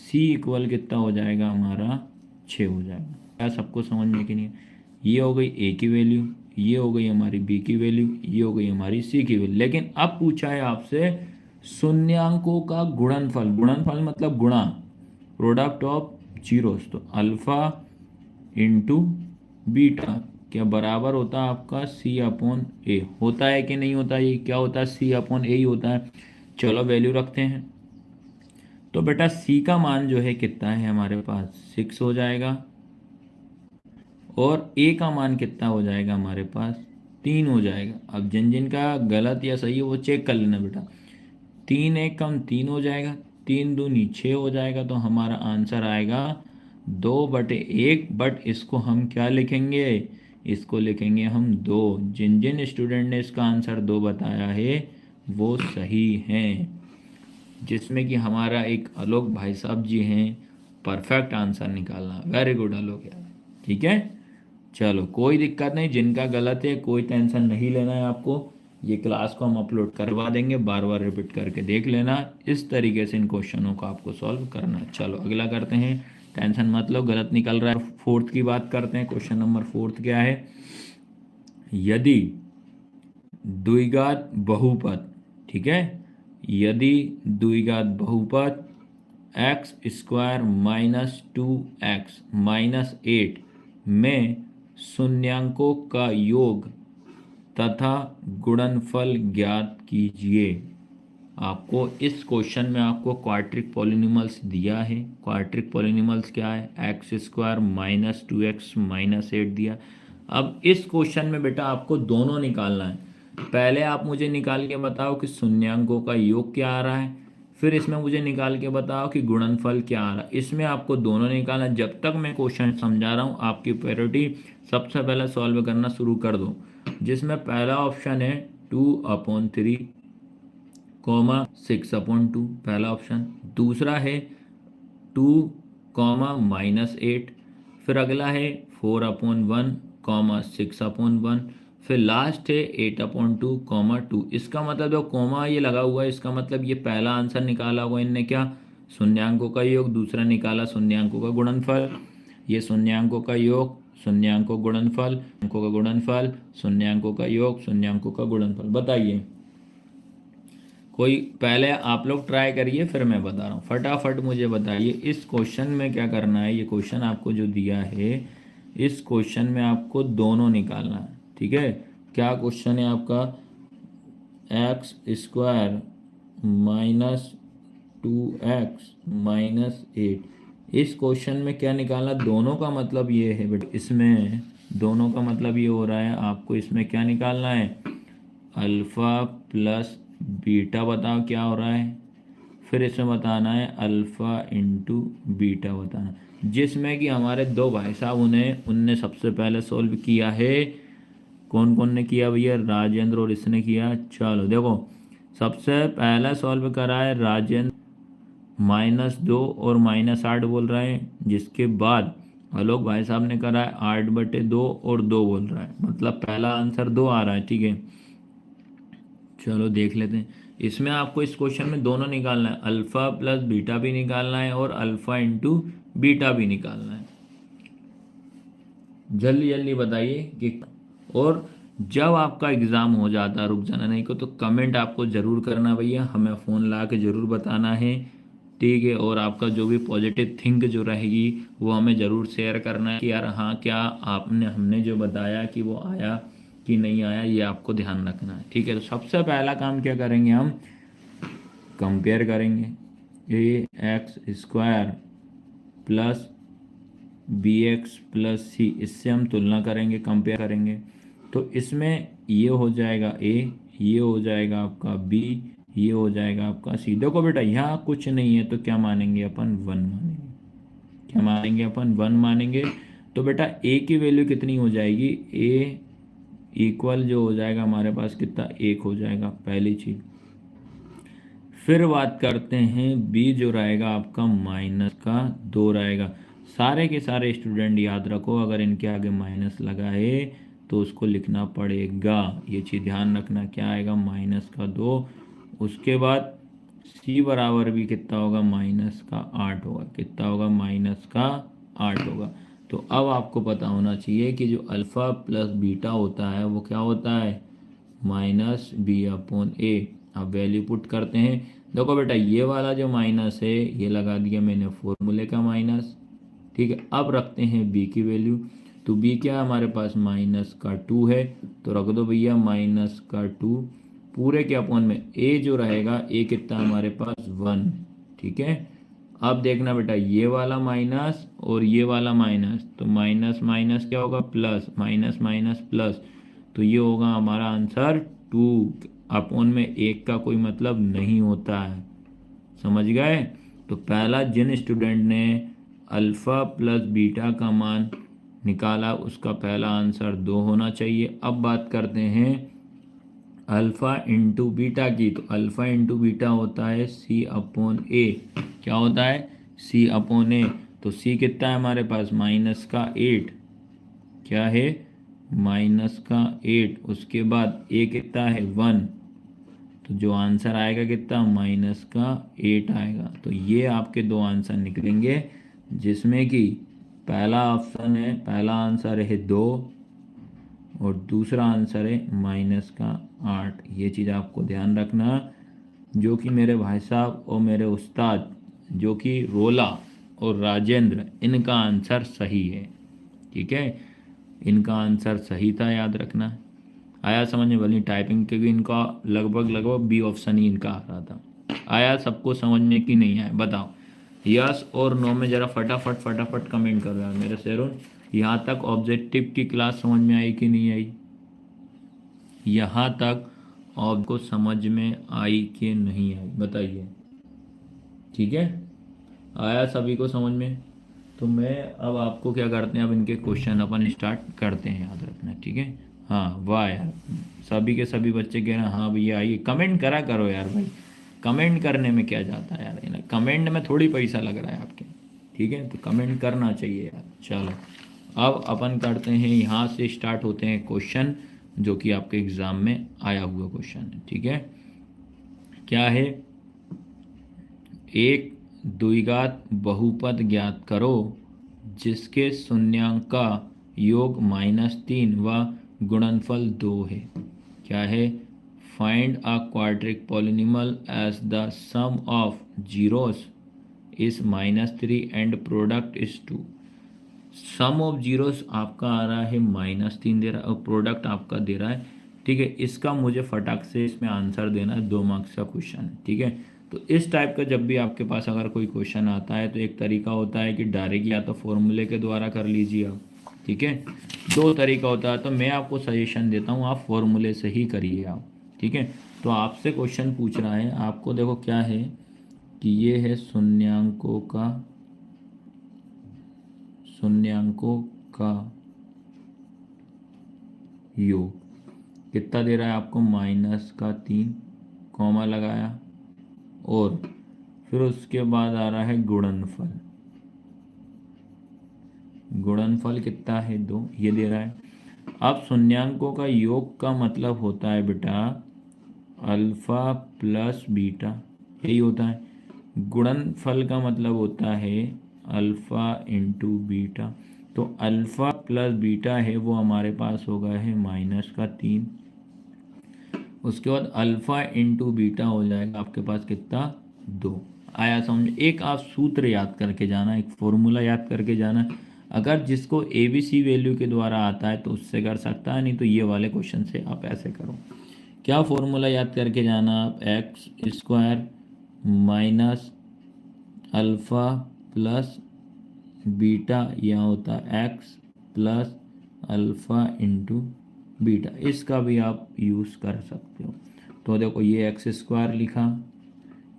c इक्वल कितना हो जाएगा हमारा 6 हो जाएगा। क्या सबको समझ में कि नहीं है, ये हो गई a की वैल्यू, ये हो गई हमारी बी की वैल्यू, ये हो गई हमारी सी की वैल्यू। लेकिन अब पूछा है आपसे शून्यांकों का गुणनफल, गुणनफल मतलब गुणा, प्रोडक्ट ऑफ जीरोस, तो अल्फा इंटू बीटा क्या बराबर होता है आपका सी अपॉन ए, होता है कि नहीं होता, ये क्या होता है सी अपॉन ए ही होता है। चलो वैल्यू रखते हैं, तो बेटा सी का मान जो है कितना है हमारे पास 6 हो जाएगा, और ए का मान कितना हो जाएगा हमारे पास 3 हो जाएगा। अब जिन जिन का गलत या सही है वो चेक कर लेना बेटा। 3 एक कम 3 हो जाएगा, 3 दूनी 6 हो जाएगा, तो हमारा आंसर आएगा 2/1। बट इसको हम क्या लिखेंगे, इसको लिखेंगे हम 2। जिन जिन स्टूडेंट ने इसका आंसर 2 बताया है वो सही हैं, जिसमें कि हमारा एक आलोक भाई साहब जी हैं, परफेक्ट आंसर निकालना। वेरी गुड आलोक यार, ठीक है। चलो कोई दिक्कत नहीं, जिनका गलत है कोई टेंशन नहीं लेना है आपको, ये क्लास को हम अपलोड करवा देंगे, बार बार रिपीट करके देख लेना। इस तरीके से इन क्वेश्चनों को आपको सॉल्व करना है। चलो अगला करते हैं, टेंशन मत लो, गलत निकल रहा है। फोर्थ की बात करते हैं, क्वेश्चन नंबर फोर्थ क्या है, यदि द्विघात बहुपद, ठीक है, यदि द्विघात बहुपद x square minus 2x minus 8 में शून्यांकों का योग तथा गुणनफल ज्ञात कीजिए। आपको इस क्वेश्चन में आपको क्वाड्रिक पॉलिनॉमियल्स दिया है। क्वाड्रिक पॉलिनॉमियल्स क्या है, x square minus 2x minus 8 दिया। अब इस क्वेश्चन में बेटा आपको दोनों निकालना है। पहले आप मुझे निकाल के बताओ कि शून्यांकों का योग क्या आ रहा है, फिर इसमें मुझे निकाल के बताओ कि गुणनफल क्या आ रहा है। इसमें आपको दोनों निकालना है। जब तक मैं क्वेश्चन समझा रहा हूँ आपकी प्रायोरिटी सबसे पहले सॉल्व करना शुरू कर दो, जिसमें पहला ऑप्शन है 2/3 कॉमा 6/2, पहला ऑप्शन। दूसरा है 2 कॉमा माइनस 8, फिर अगला है 4/1 कॉमा 6/1, फिर लास्ट है 8/2 कॉमा 2। इसका मतलब जो कॉमा ये लगा हुआ है इसका मतलब ये पहला आंसर निकाला हुआ इनने क्या, शून्यांकों का योग, दूसरा निकाला शून्यांकों का गुणनफल। ये शून्यांकों का योग, शून्यांकों गुणनफल, अंकों का गुणनफल, शून्यांकों का योग, शून्यांकों का गुणनफल। बताइए कोई, पहले आप लोग ट्राई करिए फिर मैं बता रहा हूँ। फटाफट मुझे बताइए इस क्वेश्चन में क्या करना है। ये क्वेश्चन आपको जो दिया है इस क्वेश्चन में आपको दोनों निकालना है, ठीक है। क्या क्वेश्चन है आपका, x square minus 2x minus 8। इस क्वेश्चन में क्या निकालना, दोनों का मतलब ये है बेटा, इसमें दोनों का मतलब ये हो रहा है आपको इसमें क्या निकालना है, अल्फ़ा प्लस बीटा। बताओ क्या हो रहा है, फिर इसमें बताना है अल्फ़ा इंटू बीटा बताना, जिसमें कि हमारे दो भाई साहब उनने सबसे पहले सॉल्व किया है। कौन कौन ने किया भैया, राजेंद्र और इसने किया। चलो देखो सबसे पहला सॉल्व करा है राजेंद्र, -2 और -8 बोल रहे हैं, जिसके बाद आलोक भाई साहब ने करा है 8/2 और 2 बोल रहा है, मतलब पहला आंसर 2 आ रहा है, ठीक है। चलो देख लेते हैं, इसमें आपको इस क्वेश्चन में दोनों निकालना है, अल्फ़ा प्लस बीटा भी निकालना है और अल्फ़ा इंटू बीटा भी निकालना है। जल्दी जल्दी बताइए कि, और जब आपका एग्ज़ाम हो जाता है, रुक जाना नहीं को, तो कमेंट आपको ज़रूर करना भैया, हमें फ़ोन ला के ज़रूर बताना है, ठीक है। और आपका जो भी पॉजिटिव थिंक जो रहेगी वो हमें ज़रूर शेयर करना है कि यार हाँ क्या आपने हमने जो बताया कि वो आया कि नहीं आया, ये आपको ध्यान रखना है, ठीक है। तो सबसे पहला काम क्या करेंगे, हम कंपेयर करेंगे ax square plus bx plus c, इससे हम तुलना करेंगे, कंपेयर करेंगे। तो इसमें ये हो जाएगा a, ये हो जाएगा आपका b, ये हो जाएगा आपका सी। देखो बेटा यहाँ कुछ नहीं है तो क्या मानेंगे अपन, 1 मानेंगे, क्या मानेंगे अपन, 1 मानेंगे। तो बेटा a की वैल्यू कितनी हो जाएगी, a इक्वल जो हो जाएगा हमारे पास कितना, 1 हो जाएगा, पहली चीज़। फिर बात करते हैं b जो रहेगा आपका -2 रहेगा। सारे के सारे स्टूडेंट याद रखो, अगर इनके आगे माइनस लगा है तो उसको लिखना पड़ेगा, ये चीज़ ध्यान रखना, क्या आएगा -2। उसके बाद c बराबर भी कितना होगा, -8 होगा, कितना होगा, -8 होगा। तो अब आपको पता होना चाहिए कि जो अल्फ़ा प्लस बीटा होता है वो क्या होता है, माइनस बी अपॉन ए। अब वैल्यू पुट करते हैं। देखो बेटा ये वाला जो माइनस है ये लगा दिया मैंने फॉर्मूले का माइनस, ठीक है। अब रखते हैं बी की वैल्यू, तो बी क्या है हमारे पास, माइनस का 2 है, तो रख दो भैया माइनस का 2 पूरे के अपॉन में ए जो रहेगा, ए कितना हमारे पास 1, ठीक है। अब देखना बेटा ये वाला माइनस और ये वाला माइनस, तो माइनस माइनस क्या होगा, प्लस, माइनस माइनस प्लस, तो ये होगा हमारा आंसर 2। अपॉन में एक का कोई मतलब नहीं होता है, समझ गए। तो पहला जिन स्टूडेंट ने अल्फ़ा प्लस बीटा का मान निकाला उसका पहला आंसर 2 होना चाहिए। अब बात करते हैं अल्फ़ा इंटू बीटा की, तो अल्फ़ा इंटू बीटा होता है सी अपॉन ए। क्या होता है, सी अपॉन ए। तो सी कितना है हमारे पास, माइनस का 8, क्या है, माइनस का 8। उसके बाद ए कितना है 1, तो जो आंसर आएगा कितना, माइनस का 8 आएगा। तो ये आपके दो आंसर निकलेंगे, जिसमें कि पहला ऑप्शन है, पहला आंसर है 2 और दूसरा आंसर है माइनस का 8। ये चीज़ आपको ध्यान रखना, जो कि मेरे भाई साहब और मेरे उस्ताद जो कि रोला और राजेंद्र, इनका आंसर सही है, ठीक है। इनका आंसर सही था, याद रखना। आया समझ में, भली टाइपिंग के भी इनका लगभग लगभग बी ऑप्शन ही इनका आ रहा था। आया सबको समझ में कि नहीं आया, बताओ यस और नो में ज़रा फटाफट फटाफट कमेंट करो यार मेरे शेरों। यहाँ तक ऑब्जेक्टिव की क्लास समझ में आई कि नहीं आई, यहाँ तक आपको समझ में आई कि नहीं आई, बताइए, ठीक है। आया सभी को समझ में। तो मैं अब आपको क्या करते हैं, अब इनके क्वेश्चन अपन स्टार्ट करते हैं, याद रखना, ठीक है। हाँ वाह यार, सभी के सभी बच्चे कह रहे हैं हाँ भैया आइए, कमेंट करा करो यार भाई, कमेंट करने में क्या जाता है यार, कमेंट में थोड़ी पैसा लग रहा है आपके, ठीक है। तो कमेंट करना चाहिए यार। चलो अब अपन करते हैं, यहाँ से स्टार्ट होते हैं क्वेश्चन जो कि आपके एग्ज़ाम में आया हुआ क्वेश्चन है, ठीक है। क्या है, एक द्विघात बहुपद ज्ञात करो जिसके शून्यांक का योग -3 व गुणनफल 2 है। क्या है, find a quadric polynomial as the sum of zeros is -3 and product is 2। Sum of zeros आपका आ रहा है -3 दे रहा है और प्रोडक्ट आपका दे रहा है, ठीक है। इसका मुझे फटाक से इसमें आंसर देना है, 2 मार्क्स का क्वेश्चन है, ठीक है। तो इस टाइप का जब भी आपके पास अगर कोई क्वेश्चन आता है तो एक तरीका होता है कि डायरेक्ट या तो फॉर्मूले के द्वारा कर लीजिए आप, ठीक है। दो तरीका होता है, तो मैं आपको सजेशन देता हूँ आप फॉर्मूले से ही करिए आप, ठीक है। तो आपसे क्वेश्चन पूछ रहा है, आपको देखो क्या है कि ये है शून्यांकों का योग, कितना दे रहा है आपको, -3, कॉमा लगाया, और फिर उसके बाद आ रहा है गुणनफल, गुणनफल कितना है 2, ये दे रहा है। अब शून्यांकों का योग का मतलब होता है बेटा अल्फा प्लस बीटा, यही होता है। गुणनफल का मतलब होता है अल्फा इंटू बीटा, तो अल्फा प्लस बीटा है वो हमारे पास होगा है -3, उसके बाद अल्फा इंटू बीटा हो जाएगा आपके पास कितना, 2। आया समझ। एक आप सूत्र याद करके जाना, एक फॉर्मूला याद करके जाना, अगर जिसको ABC वैल्यू के द्वारा आता है तो उससे कर सकता है, नहीं तो ये वाले क्वेश्चन से आप ऐसे करो। क्या फॉर्मूला याद करके जाना आप, x² minus alpha plus beta, यह होता है x plus alpha into beta, इसका भी आप यूज़ कर सकते हो। तो देखो ये x² लिखा,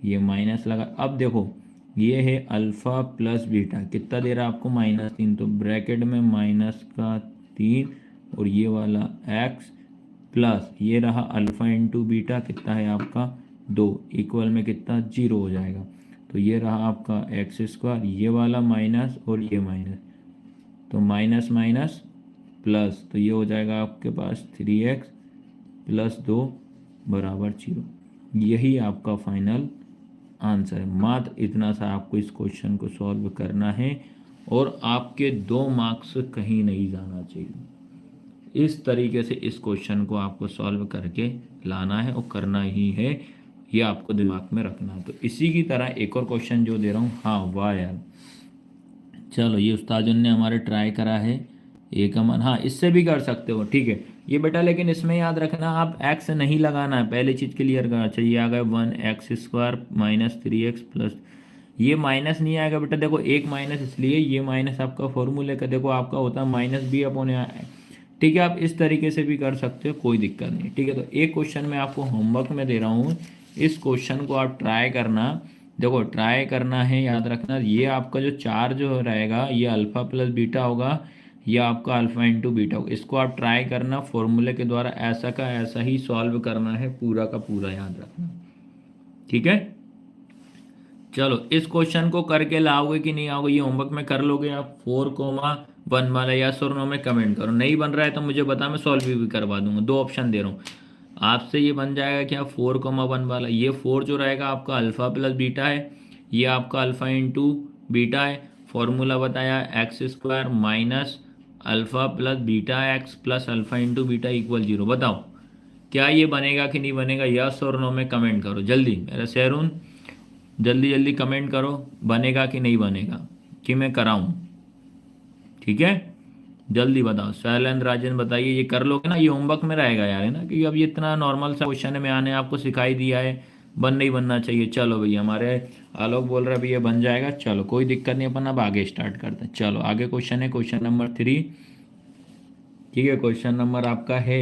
ये माइनस लगा। अब देखो ये है अल्फ़ा प्लस बीटा, कितना दे रहा है आपको, -3, तो ब्रैकेट में -3 और ये वाला x प्लस ये रहा अल्फ़ा इंटू बीटा, कितना है आपका 2, इक्वल में कितना 0 हो जाएगा। तो ये रहा आपका x², ये वाला माइनस और ये माइनस, तो माइनस माइनस प्लस, तो ये हो जाएगा आपके पास 3x प्लस 2 बराबर 0। यही आपका फाइनल आंसर है। मात्र इतना सा आपको इस क्वेश्चन को सॉल्व करना है और आपके 2 मार्क्स कहीं नहीं जाना चाहिए। इस तरीके से इस क्वेश्चन को आपको सॉल्व करके लाना है और करना ही है, ये आपको दिमाग में रखना है। तो इसी की तरह एक और क्वेश्चन जो दे रहा हूँ, हाँ वाह यार, चलो ये उस्ताजुन ने हमारे ट्राई करा है, एक अमन, हाँ इससे भी कर सकते हो, ठीक है ये बेटा, लेकिन इसमें याद रखना आप एक्स नहीं लगाना है, पहली चीज़ क्लियर करना चाहिए। आ गया 1x² माइनस 3x प्लस, ये माइनस नहीं आएगा बेटा, देखो एक माइनस इसलिए, ये माइनस आपका फॉर्मूले का देखो आपका होता है माइनस बी अपॉन, ठीक है। आप इस तरीके से भी कर सकते हो, कोई दिक्कत नहीं, ठीक है। तो एक क्वेश्चन मैं आपको होमवर्क में दे रहा हूँ, इस क्वेश्चन को आप ट्राई करना, देखो ट्राई करना है, याद रखना ये आपका जो 4 जो रहेगा ये अल्फ़ा प्लस बीटा होगा, ये आपका अल्फ़ा इंटू बीटा होगा, इसको आप ट्राई करना फॉर्मूले के द्वारा, ऐसा का ऐसा ही सॉल्व करना है पूरा का पूरा, याद रखना, ठीक है। चलो इस क्वेश्चन को करके लाओगे कि नहीं आओगे, ये होमवर्क में कर लोगे आप। 4,1 वाला यस और नो में कमेंट करो, नहीं बन रहा है तो मुझे बता, मैं सॉल्व भी करवा दूंगा। 2 ऑप्शन दे रहा हूँ आपसे, ये बन जाएगा क्या 4,1 वाला, ये 4 जो रहेगा आपका अल्फ़ा प्लस बीटा है, ये आपका अल्फ़ा इंटू बीटा है, फॉर्मूला बताया x² minus alpha plus beta x plus alpha into beta equal 0। बताओ क्या ये बनेगा कि नहीं बनेगा, यस और नो में कमेंट करो जल्दी, मेरा शहरून जल्दी जल्दी कमेंट करो, बनेगा कि नहीं बनेगा, कि मैं कराऊं, ठीक है। जल्दी बताओ, शैलेंद्र राजन बताइए, ये कर लोगे ना, ये होमवर्क में रहेगा यार, है ना, क्योंकि अब ये इतना नॉर्मल सा क्वेश्चन है, मैंने आपको सिखाई दिया है, बन नहीं बनना चाहिए। चलो भैया, हमारे आलोक बोल रहा है भैया बन जाएगा, चलो कोई दिक्कत नहीं, अपन अब आगे स्टार्ट करते हैं। चलो आगे क्वेश्चन है, क्वेश्चन नंबर 3, ठीक है। क्वेश्चन नंबर आपका है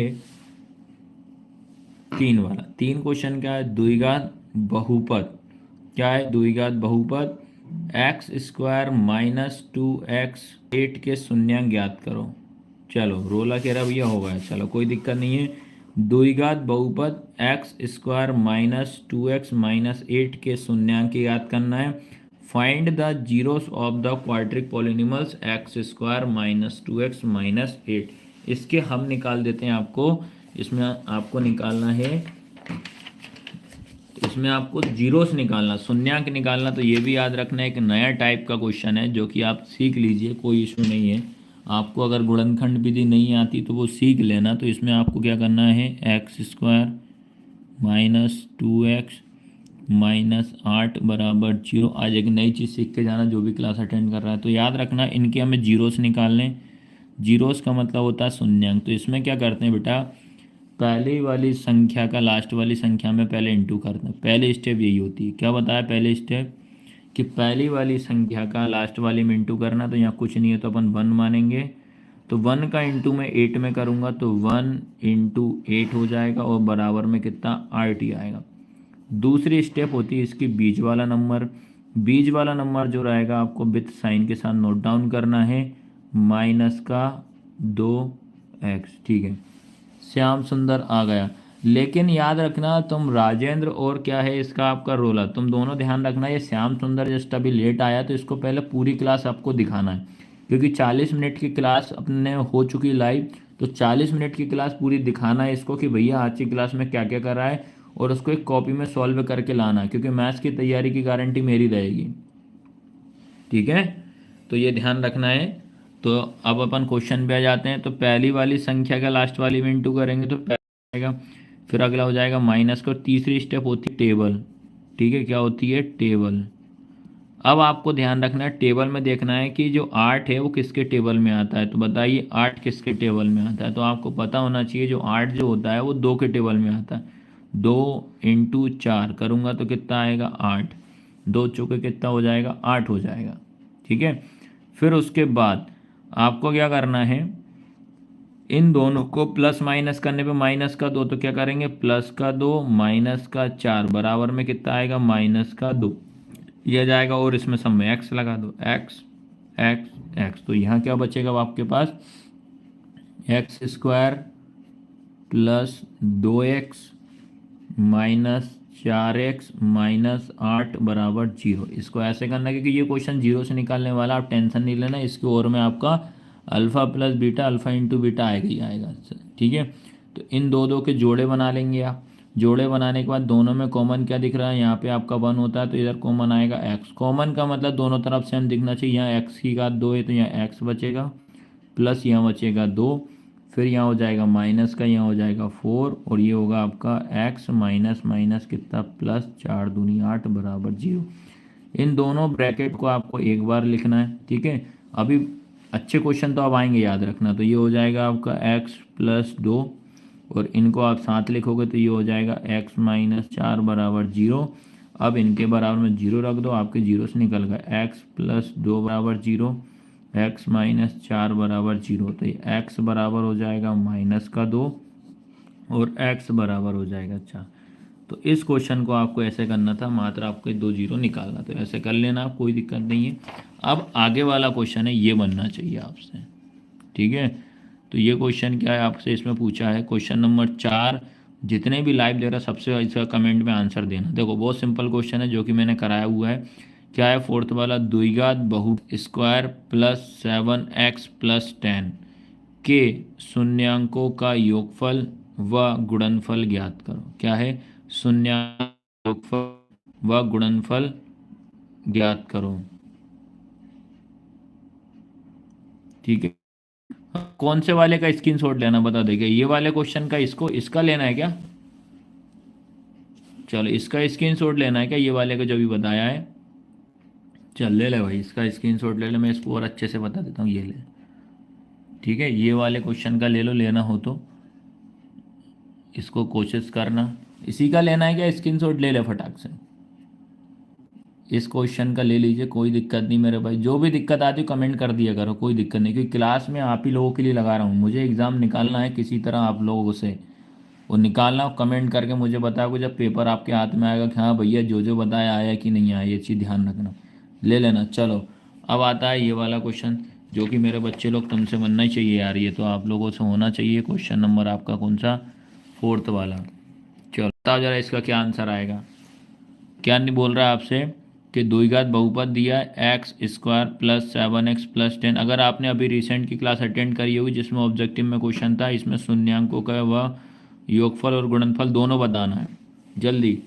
3 वाला। 3 क्वेश्चन क्या है, द्विघात बहुपद, क्या है द्विघात बहुपद, x² माइनस 2x 8 के शून्यांक ज्ञात करो। चलो रोला कह रहा भैया होगा, चलो कोई दिक्कत नहीं है। द्विघात बहुपद x² माइनस 2x माइनस 8 के शून्यांक ज्ञात करना है। Find the zeros of the quadric polynomials x² minus 2x minus 8, इसके हम निकाल देते हैं आपको, इसमें आपको निकालना है, इसमें आपको जीरोस निकालना, शून्यांक निकालना। तो ये भी याद रखना है, एक नया टाइप का क्वेश्चन है जो कि आप सीख लीजिए, कोई इशू नहीं है। आपको अगर गुणनखंड विधि नहीं आती तो वो सीख लेना। तो इसमें आपको क्या करना है, x² माइनस 2x माइनस 8 बराबर 0। आज एक नई चीज़ सीख के जाना जो भी क्लास अटेंड कर रहा है। तो याद रखना इनके हमें जीरोस निकालने, जीरोस का मतलब होता है शून्यांक। तो इसमें क्या करते हैं बेटा, पहली वाली संख्या का लास्ट वाली संख्या में पहले इंटू करते हैं, पहले स्टेप यही होती है। क्या बताया पहले स्टेप, कि पहली वाली संख्या का लास्ट वाली में इंटू करना। तो यहाँ कुछ नहीं है तो अपन 1 मानेंगे, तो 1 का इंटू मैं 8 में करूँगा तो 1 इंटू 8 हो जाएगा, और बराबर में कितना 8 ही आएगा। दूसरी स्टेप होती है इसकी बीज वाला नंबर, बीज वाला नंबर जो रहेगा आपको विथ साइन के साथ नोट डाउन करना है, माइनस का 2x, ठीक है। श्याम सुंदर आ गया, लेकिन याद रखना तुम राजेंद्र और क्या है इसका आपका रोला, तुम दोनों ध्यान रखना। ये श्याम सुंदर जस्ट अभी लेट आया तो इसको पहले पूरी क्लास आपको दिखाना है, क्योंकि 40 मिनट की क्लास अपने हो चुकी लाइव, तो 40 मिनट की क्लास पूरी दिखाना है इसको कि भैया आज की क्लास में क्या क्या कर रहा है, और उसको एक कॉपी में सॉल्व करके लाना है, क्योंकि मैथ्स की तैयारी की गारंटी मेरी रहेगी, ठीक है। तो ये ध्यान रखना है। तो अब अपन क्वेश्चन पे आ जाते हैं। तो पहली वाली संख्या का लास्ट वाली में इंटू करेंगे तो पहला आएगा, फिर अगला हो जाएगा माइनस का, तीसरी स्टेप होती है टेबल, ठीक है, क्या होती है टेबल। अब आपको ध्यान रखना है, टेबल में देखना है कि जो 8 है वो किसके टेबल में आता है। तो बताइए 8 किसके टेबल में आता है, तो आपको पता होना चाहिए जो 8 जो होता है वो 2 के टेबल में आता है। 2 इंटू 4 करूँगा तो कितना आएगा 8, 2 चौके कितना हो जाएगा 8 हो जाएगा, ठीक है। फिर उसके बाद आपको क्या करना है, इन दोनों को प्लस माइनस करने पे माइनस का 2, तो क्या करेंगे प्लस का 2 माइनस का 4 बराबर में कितना आएगा माइनस का 2, यह जाएगा। और इसमें सब में x लगा दो, x x x, तो यहाँ क्या बचेगा आपके पास, x² plus 2x minus 4x minus 8 बराबर 0। इसको ऐसे करना क्योंकि ये क्वेश्चन 0 से निकालने वाला, आप टेंशन नहीं लेना, इसके और में आपका alpha plus beta alpha into beta आएगा ही आएगा, ठीक है। तो इन दो के जोड़े बना लेंगे आप, जोड़े बनाने के बाद दोनों में कॉमन क्या दिख रहा है, यहाँ पे आपका 1 होता है तो इधर कॉमन आएगा x। कॉमन का मतलब दोनों तरफ सेम दिखना चाहिए। यहाँ x की घात 2 है तो यहाँ x बचेगा, प्लस यहाँ बचेगा 2, फिर यहाँ हो जाएगा माइनस का, यहाँ हो जाएगा 4, और ये होगा आपका x माइनस माइनस कितना प्लस 4 दूनी 8 बराबर 0। इन दोनों ब्रैकेट को आपको एक बार लिखना है, ठीक है। अभी अच्छे क्वेश्चन तो अब आएंगे, याद रखना। तो ये हो जाएगा आपका x प्लस 2, और इनको आप साथ लिखोगे तो ये हो जाएगा x माइनस 4 बराबर 0। अब इनके बराबर में 0 रख दो, आपके 0 से निकल गया x प्लस 2 बराबर 0, x माइनस 4 बराबर 0। तो ये x बराबर हो जाएगा माइनस का 2 और x बराबर हो जाएगा 4। तो इस क्वेश्चन को आपको ऐसे करना था, मात्र आपको 2 0 निकालना। तो ऐसे कर लेना आप, कोई दिक्कत नहीं है। अब आगे वाला क्वेश्चन है, ये बनना चाहिए आपसे, ठीक है। तो ये क्वेश्चन क्या है आपसे इसमें पूछा है, क्वेश्चन नंबर 4। जितने भी लाइव दे रहा सबसे इसका कमेंट में आंसर देना। देखो बहुत सिंपल क्वेश्चन है जो कि मैंने कराया हुआ है। क्या है फोर्थ वाला, द्विघात बहु स्क्वायर प्लस 7x प्लस 10 के शून्यांकों का योगफल व गुणनफल ज्ञात करो। क्या है, शून्यांक योगफल व गुणनफल ज्ञात करो, ठीक है। कौन से वाले का स्क्रीनशॉट लेना बता देगा, ये वाले क्वेश्चन का, इसका लेना है क्या? चलो इसका स्क्रीनशॉट लेना है क्या, ये वाले का जो भी बताया है? चल ले ले भाई, इसका स्क्रीनशॉट ले ले, मैं इसको और अच्छे से बता देता हूँ, ये ले, ठीक है। ये वाले क्वेश्चन का ले लो, लेना हो तो इसको कोशिश करना। इसी का लेना है क्या, स्क्रीनशॉट ले ले फटाक से, इस क्वेश्चन का ले लीजिए, कोई दिक्कत नहीं मेरे भाई। जो भी दिक्कत आती है कमेंट कर दिया करो, कोई दिक्कत नहीं, क्योंकि क्लास में आप ही लोगों के लिए लगा रहा हूँ। मुझे एग्ज़ाम निकालना है किसी तरह आप लोगों से, वो निकालना। कमेंट करके मुझे बताओ जब पेपर आपके हाथ में आएगा कि हाँ भैया जो जो बताया आया कि नहीं आया, ये चीज़ ध्यान रखना, ले लेना। चलो अब आता है ये वाला क्वेश्चन, जो कि मेरे बच्चे लोग तुमसे बनना ही चाहिए यार, ये तो आप लोगों से होना चाहिए। क्वेश्चन नंबर आपका कौन सा, फोर्थ वाला। चलो बताओ जरा इसका क्या आंसर आएगा। क्या नहीं बोल रहा है आपसे कि द्विघात बहुपद दिया है x square plus 7x plus 10। अगर आपने अभी रिसेंट की क्लास अटेंड करी होगी जिसमें ऑब्जेक्टिव में क्वेश्चन था, इसमें शून्यांकों का वह योगफल और गुणनफल दोनों बताना है जल्दी।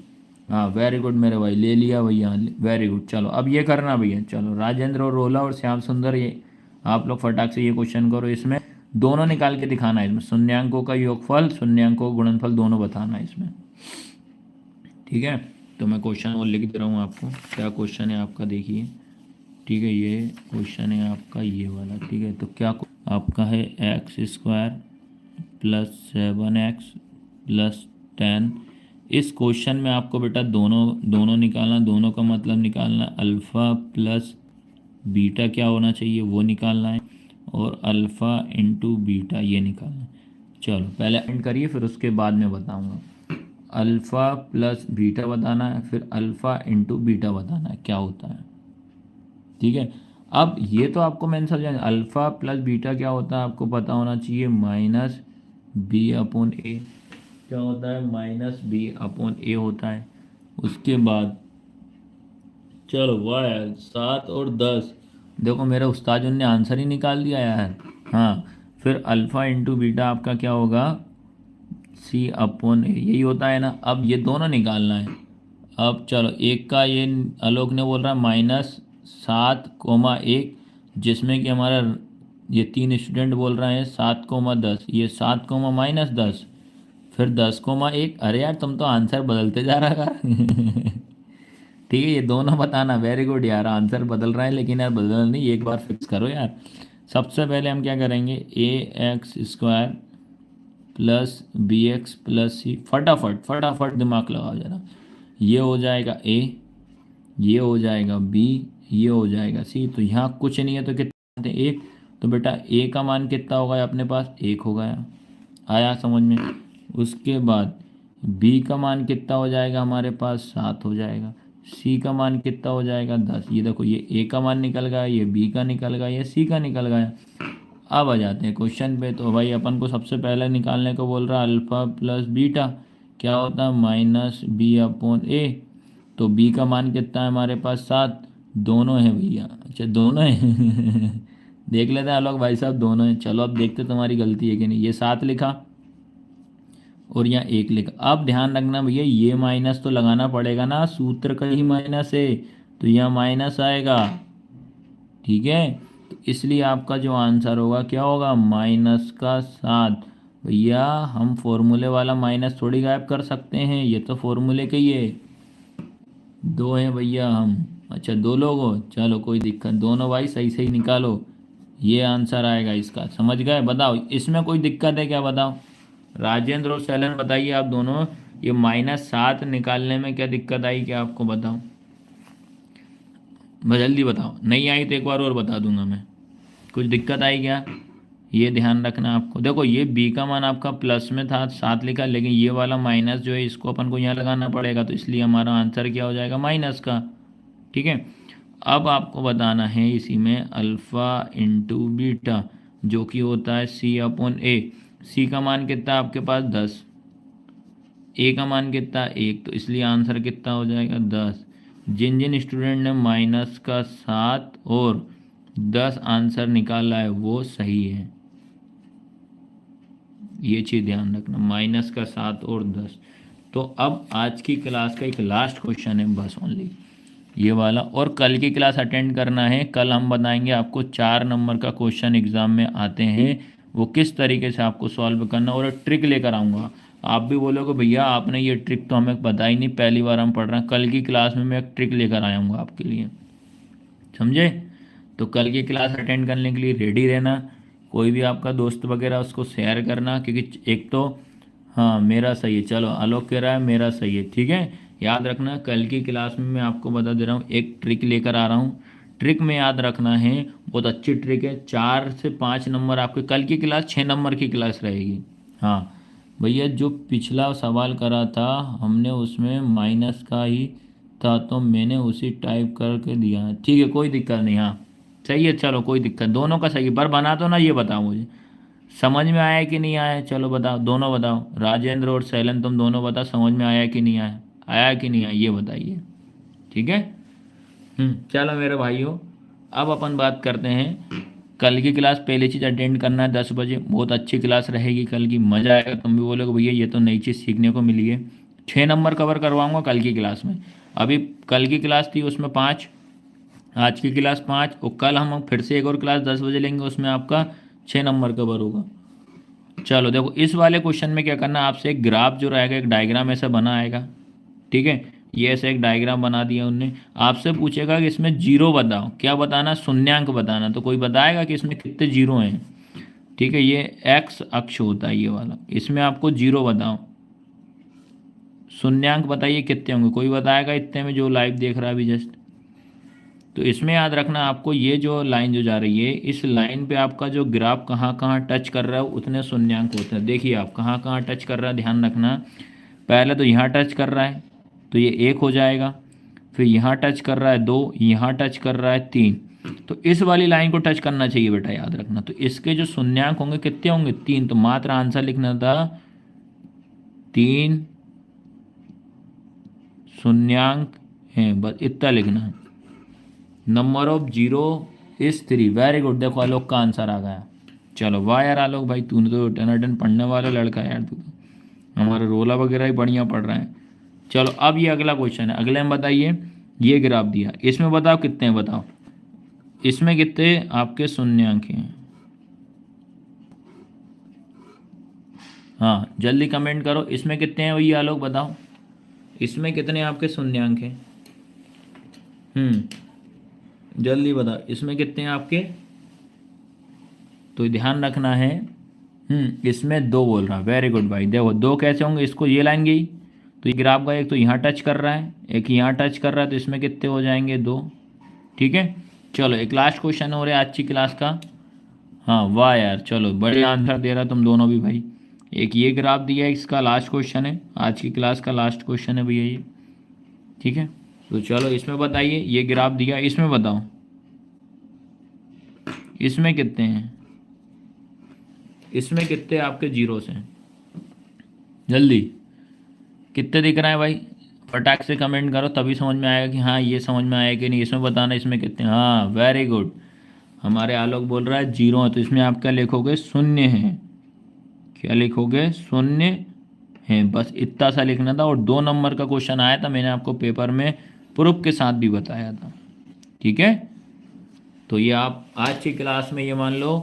हाँ वेरी गुड मेरे भाई, ले लिया भैया, वेरी गुड। चलो अब ये करना भैया, चलो राजेंद्र और रोला और श्याम सुंदर, ये आप लोग फटाक से ये क्वेश्चन करो। इसमें दोनों निकाल के दिखाना है, इसमें शून्यांकों का योगफल शून्यांकों का गुणनफल दोनों बताना है इसमें, ठीक है। तो मैं क्वेश्चन और लिख दे रहा हूँ आपको, क्या क्वेश्चन है आपका देखिए, ठीक है। ये क्वेश्चन है आपका ये वाला, ठीक है। तो क्या आपका है x square plus 7x plus 10। इस क्वेश्चन में आपको बेटा दोनों निकालना, दोनों का मतलब निकालना, अल्फ़ा प्लस बीटा क्या होना चाहिए वो निकालना है, और अल्फ़ा इंटू बीटा ये निकालना है। चलो पहले एंड करिए, फिर उसके बाद में बताऊँगा। अल्फ़ा प्लस बीटा बताना है, फिर अल्फ़ा इंटू बीटा बताना है क्या होता है, ठीक है। अब ये तो आपको मैंने समझा, अल्फ़ा प्लस बीटा क्या होता है आपको पता होना चाहिए, माइनस बी अपॉन ए। क्या होता है, माइनस बी अपॉन ए होता है। उसके बाद चलो वाह यार 7 और 10, देखो मेरे उस्ताद ने आंसर ही निकाल दिया यार। हाँ फिर अल्फ़ा इंटू बीटा आपका क्या होगा, सी अपॉन ए, यही होता है ना। अब ये दोनों निकालना है। अब चलो एक का ये आलोक ने बोल रहा है -7,1, जिसमें कि हमारा ये 3 स्टूडेंट बोल रहे हैं 7,10, ये 7,-10, फिर 10,1। अरे यार तुम तो आंसर बदलते जा रहा है ठीक है, ये दोनों बताना। वेरी गुड यार, आंसर बदल रहा है लेकिन यार बदल नहीं, एक बार फिक्स करो यार। सबसे पहले हम क्या करेंगे, a x square plus b x plus c, फटाफट फटाफट दिमाग लगाओ जरा। ये हो जाएगा ए, ये हो जाएगा बी, ये हो जाएगा सी। तो यहाँ कुछ नहीं है तो कितना है, एक। तो बेटा ए का मान कितना होगा अपने पास, 1 हो गया, आया समझ में। उसके बाद बी का मान कितना हो जाएगा हमारे पास, 7 हो जाएगा। सी का मान कितना हो जाएगा, 10। ये देखो ये ए का मान निकल गया, ये बी का निकल गया, ये सी का निकल गया। अब आ जाते हैं क्वेश्चन पे। तो भाई अपन को सबसे पहले निकालने को बोल रहा है अल्फ़ा प्लस बीटा, क्या होता है माइनस बी अपॉन ए। तो बी का मान कितना है हमारे पास, 7। दोनों है भैया, अच्छा दोनों है देख लेते हैं आलोक भाई साहब, दोनों हैं। चलो अब देखते तुम्हारी गलती है कि नहीं। ये 7 लिखा, और यहाँ 1 लिखा। अब ध्यान रखना भैया, ये माइनस तो लगाना पड़ेगा ना, सूत्र का ही माइनस है, तो यहाँ माइनस आएगा। ठीक है, तो इसलिए आपका जो आंसर होगा क्या होगा, -7। भैया हम फॉर्मूले वाला माइनस थोड़ी गायब कर सकते हैं, ये तो फॉर्मूले के ही है। 2 हैं भैया हम। अच्छा 2 लोग हो, चलो कोई दिक्कत, दोनों भाई सही सही निकालो, ये आंसर आएगा इसका। समझ गए? बताओ इसमें कोई दिक्कत है क्या, बताओ। राजेंद्र और शैलन बताइए आप दोनों, ये -7 निकालने में क्या दिक्कत आई क्या आपको, बताओ जल्दी बताओ। नहीं आई तो एक बार और बता दूंगा मैं। कुछ दिक्कत आई क्या, ये ध्यान रखना आपको। देखो ये बी का मान आपका प्लस में था 7 लिखा, लेकिन ये वाला माइनस जो है इसको अपन को यहाँ लगाना पड़ेगा, तो इसलिए हमारा आंसर क्या हो जाएगा, माइनस का। ठीक है, अब आपको बताना है इसी में अल्फ़ा इंटू बीटा, जो कि होता है C/A। सी का मान कितना आपके पास 10, ए का मान कितना 1, तो इसलिए आंसर कितना हो जाएगा 10। जिन जिन स्टूडेंट ने -7 और 10 आंसर निकाला है वो सही है, ये चीज़ ध्यान रखना, -7 और 10। तो अब आज की क्लास का एक लास्ट क्वेश्चन है बस ओनली ये वाला, और कल की क्लास अटेंड करना है। कल हम बताएंगे आपको 4 नंबर का क्वेश्चन एग्जाम में आते हैं, वो किस तरीके से आपको सॉल्व करना, और एक ट्रिक लेकर आऊँगा। आप भी बोलोगे भैया आपने ये ट्रिक तो हमें पता ही नहीं, पहली बार हम पढ़ रहे हैं। कल की क्लास में मैं एक ट्रिक लेकर आऊँगा आपके लिए, समझे? तो कल की क्लास अटेंड करने के लिए रेडी रहना। कोई भी आपका दोस्त वगैरह उसको शेयर करना, क्योंकि एक तो हाँ मेरा सही है, चलो आलोक कह रहा है मेरा सही है, ठीक है। याद रखना कल की क्लास में मैं आपको बता दे रहा हूँ, एक ट्रिक लेकर आ रहा हूँ। ट्रिक में याद रखना है, बहुत अच्छी ट्रिक है। 4 से 5 नंबर आपके, कल की क्लास 6 नंबर की क्लास रहेगी। हाँ भैया, जो पिछला सवाल करा था हमने उसमें माइनस का ही था, तो मैंने उसी टाइप करके दिया है। ठीक है कोई दिक्कत नहीं, हाँ सही है, चलो कोई दिक्कत, दोनों का सही है। पर बना तो ना, ये बताओ मुझे समझ में आया कि नहीं आया, चलो बताओ, दोनों बताओ, राजेंद्र और सैलन तुम दोनों बताओ समझ में आया कि नहीं आया, आया कि नहीं आया ये बताइए। ठीक है, चलो मेरे भाइयों, अब अपन बात करते हैं कल की क्लास। पहली चीज़ अटेंड करना है 10 बजे, बहुत अच्छी क्लास रहेगी कल की, मज़ा आएगा। तुम भी बोलोगे भैया ये तो नई चीज़ सीखने को मिली है। 6 नंबर कवर करवाऊंगा कल की क्लास में। अभी कल की क्लास थी उसमें 5, आज की क्लास 5, और कल हम फिर से एक और क्लास 10 बजे लेंगे, उसमें आपका 6 नंबर कवर होगा। चलो देखो इस वाले क्वेश्चन में क्या करना है, आपसे एक ग्राफ जो रहेगा, एक डायग्राम ऐसा बना आएगा। ठीक है, ये ऐसे एक डायग्राम बना दिया उनने। आपसे पूछेगा कि इसमें जीरो बताओ, क्या बताना, शून्यांक बताना। तो कोई बताएगा कि इसमें कितने जीरो हैं। ठीक है, ये एक्स अक्ष होता है ये वाला, इसमें आपको जीरो बताओ, शून्यांक बताइए कितने होंगे। कोई बताएगा इतने में, जो लाइव देख रहा है अभी जस्ट। तो इसमें याद रखना आपको, ये जो लाइन जो जा रही है, इस लाइन पे आपका जो ग्राफ कहाँ कहाँ टच कर रहा है उतने शून्यांक होते हैं। देखिए आप कहाँ कहाँ टच कर रहा है, ध्यान रखना। पहले तो यहाँ टच कर रहा है तो ये 1 हो जाएगा, फिर यहाँ टच कर रहा है 2, यहाँ टच कर रहा है 3, तो इस वाली लाइन को टच करना चाहिए बेटा, याद रखना। तो इसके जो शून्यांक होंगे कितने होंगे, 3। तो मात्र आंसर लिखना था 3 शून्यांक हैं, बस इतना लिखना है। Number of zero is 3। Very good, देखो आलोक का आंसर आ गया। चलो वाह यार आलोक भाई, तूने तो टनाटन पढ़ने वाला लड़का है यार, तू तो हमारा रोला वगैरह ही बढ़िया पढ़ रहा है। चलो अब ये अगला क्वेश्चन है, अगले में बताइए, ये ग्राफ दिया, इसमें बताओ कितने हैं, बताओ इसमें कितने आपके शून्यांक हैं। हाँ जल्दी कमेंट करो, इसमें कितने हैं भैया आलोक बताओ, इसमें कितने आपके शून्यांक हैं। जल्दी बताओ इसमें कितने हैं आपके। तो ध्यान रखना है, इसमें 2 बोल रहा है। वेरी गुड भाई, देखो 2 कैसे होंगे, इसको ये लाइन गई तो ये ग्राफ का एक तो यहाँ टच कर रहा है, एक यहाँ टच कर रहा है, तो इसमें कितने हो जाएंगे 2। ठीक है, चलो एक लास्ट क्वेश्चन हो रहा है आज की क्लास का। हाँ वाह यार, चलो बड़े आंसर दे रहा तुम दोनों भी भाई। एक ये ग्राफ दिया है, इसका लास्ट क्वेश्चन है, आज की क्लास का लास्ट क्वेश्चन है भैया ये। ठीक है, तो चलो इसमें बताइए, ये ग्राफ दिया, इसमें बताओ इसमें कितने हैं, इसमें कितने आपके जीरोस हैं, जल्दी कितने दिख रहे हैं भाई, फटाक से कमेंट करो, तभी समझ में आएगा कि हाँ ये समझ में आया कि नहीं। इसमें बताना इसमें कितने, हाँ वेरी गुड, हमारे आलोक बोल रहा है जीरो है, तो इसमें आप क्या लिखोगे, शून्य है। क्या लिखोगे, शून्य हैं, बस इतना सा लिखना था। और 2 नंबर का क्वेश्चन आया था, मैंने आपको पेपर में प्रूफ के साथ भी बताया था। ठीक है, तो ये आप आज की क्लास में ये मान लो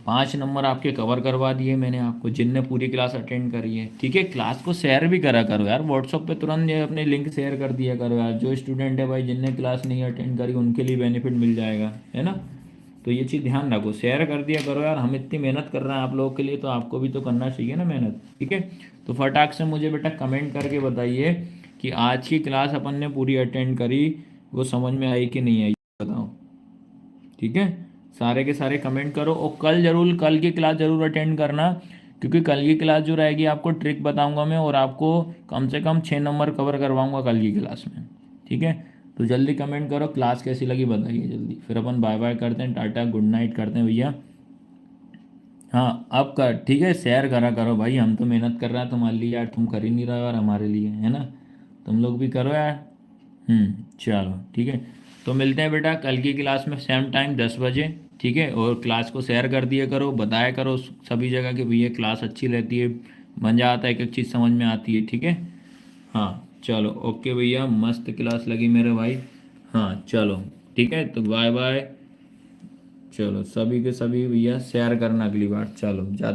5 नंबर आपके कवर करवा दिए मैंने आपको, जिनने पूरी क्लास अटेंड करी है। ठीक है, क्लास को शेयर भी करा करो यार, व्हाट्सअप पे तुरंत ये अपने लिंक शेयर कर दिया करो यार। जो स्टूडेंट है भाई, जिनने क्लास नहीं अटेंड करी, उनके लिए बेनिफिट मिल जाएगा, है ना। तो ये चीज़ ध्यान रखो, शेयर कर दिया करो यार। हम इतनी मेहनत कर रहे हैं आप लोगों के लिए, तो आपको भी तो करना चाहिए ना मेहनत। ठीक है, तो फटाक से मुझे बेटा कमेंट करके बताइए कि आज की क्लास अपन ने पूरी अटेंड करी, वो समझ में आई कि नहीं आई, बताओ। ठीक है, सारे के सारे कमेंट करो। और कल की क्लास जरूर अटेंड करना, क्योंकि कल की क्लास जो रहेगी आपको ट्रिक बताऊंगा मैं, और आपको कम से कम 6 नंबर कवर करवाऊंगा कल की क्लास में। ठीक है, तो जल्दी कमेंट करो, क्लास कैसी लगी बताइए जल्दी, फिर अपन बाय बाय करते हैं, टाटा गुड नाइट करते हैं भैया। हाँ अब कर, ठीक है, शेयर करा करो भाई, हम तो मेहनत कर रहे हैं तुम्हारे लिए यार, तुम कर ही नहीं रहे हो यार हमारे लिए, है ना। तुम लोग भी करो यार। चलो ठीक है, तो मिलते हैं बेटा कल की क्लास में सेम टाइम 10 बजे। ठीक है, और क्लास को शेयर कर दिया करो, बताया करो सभी जगह कि भैया क्लास अच्छी रहती है, मज़ा आता है, एक एक चीज़ समझ में आती है। ठीक है, हाँ चलो ओके भैया, मस्त क्लास लगी मेरे भाई। हाँ चलो ठीक है, तो बाय बाय। चलो सभी के सभी भैया शेयर करना अगली बार, चलो जाते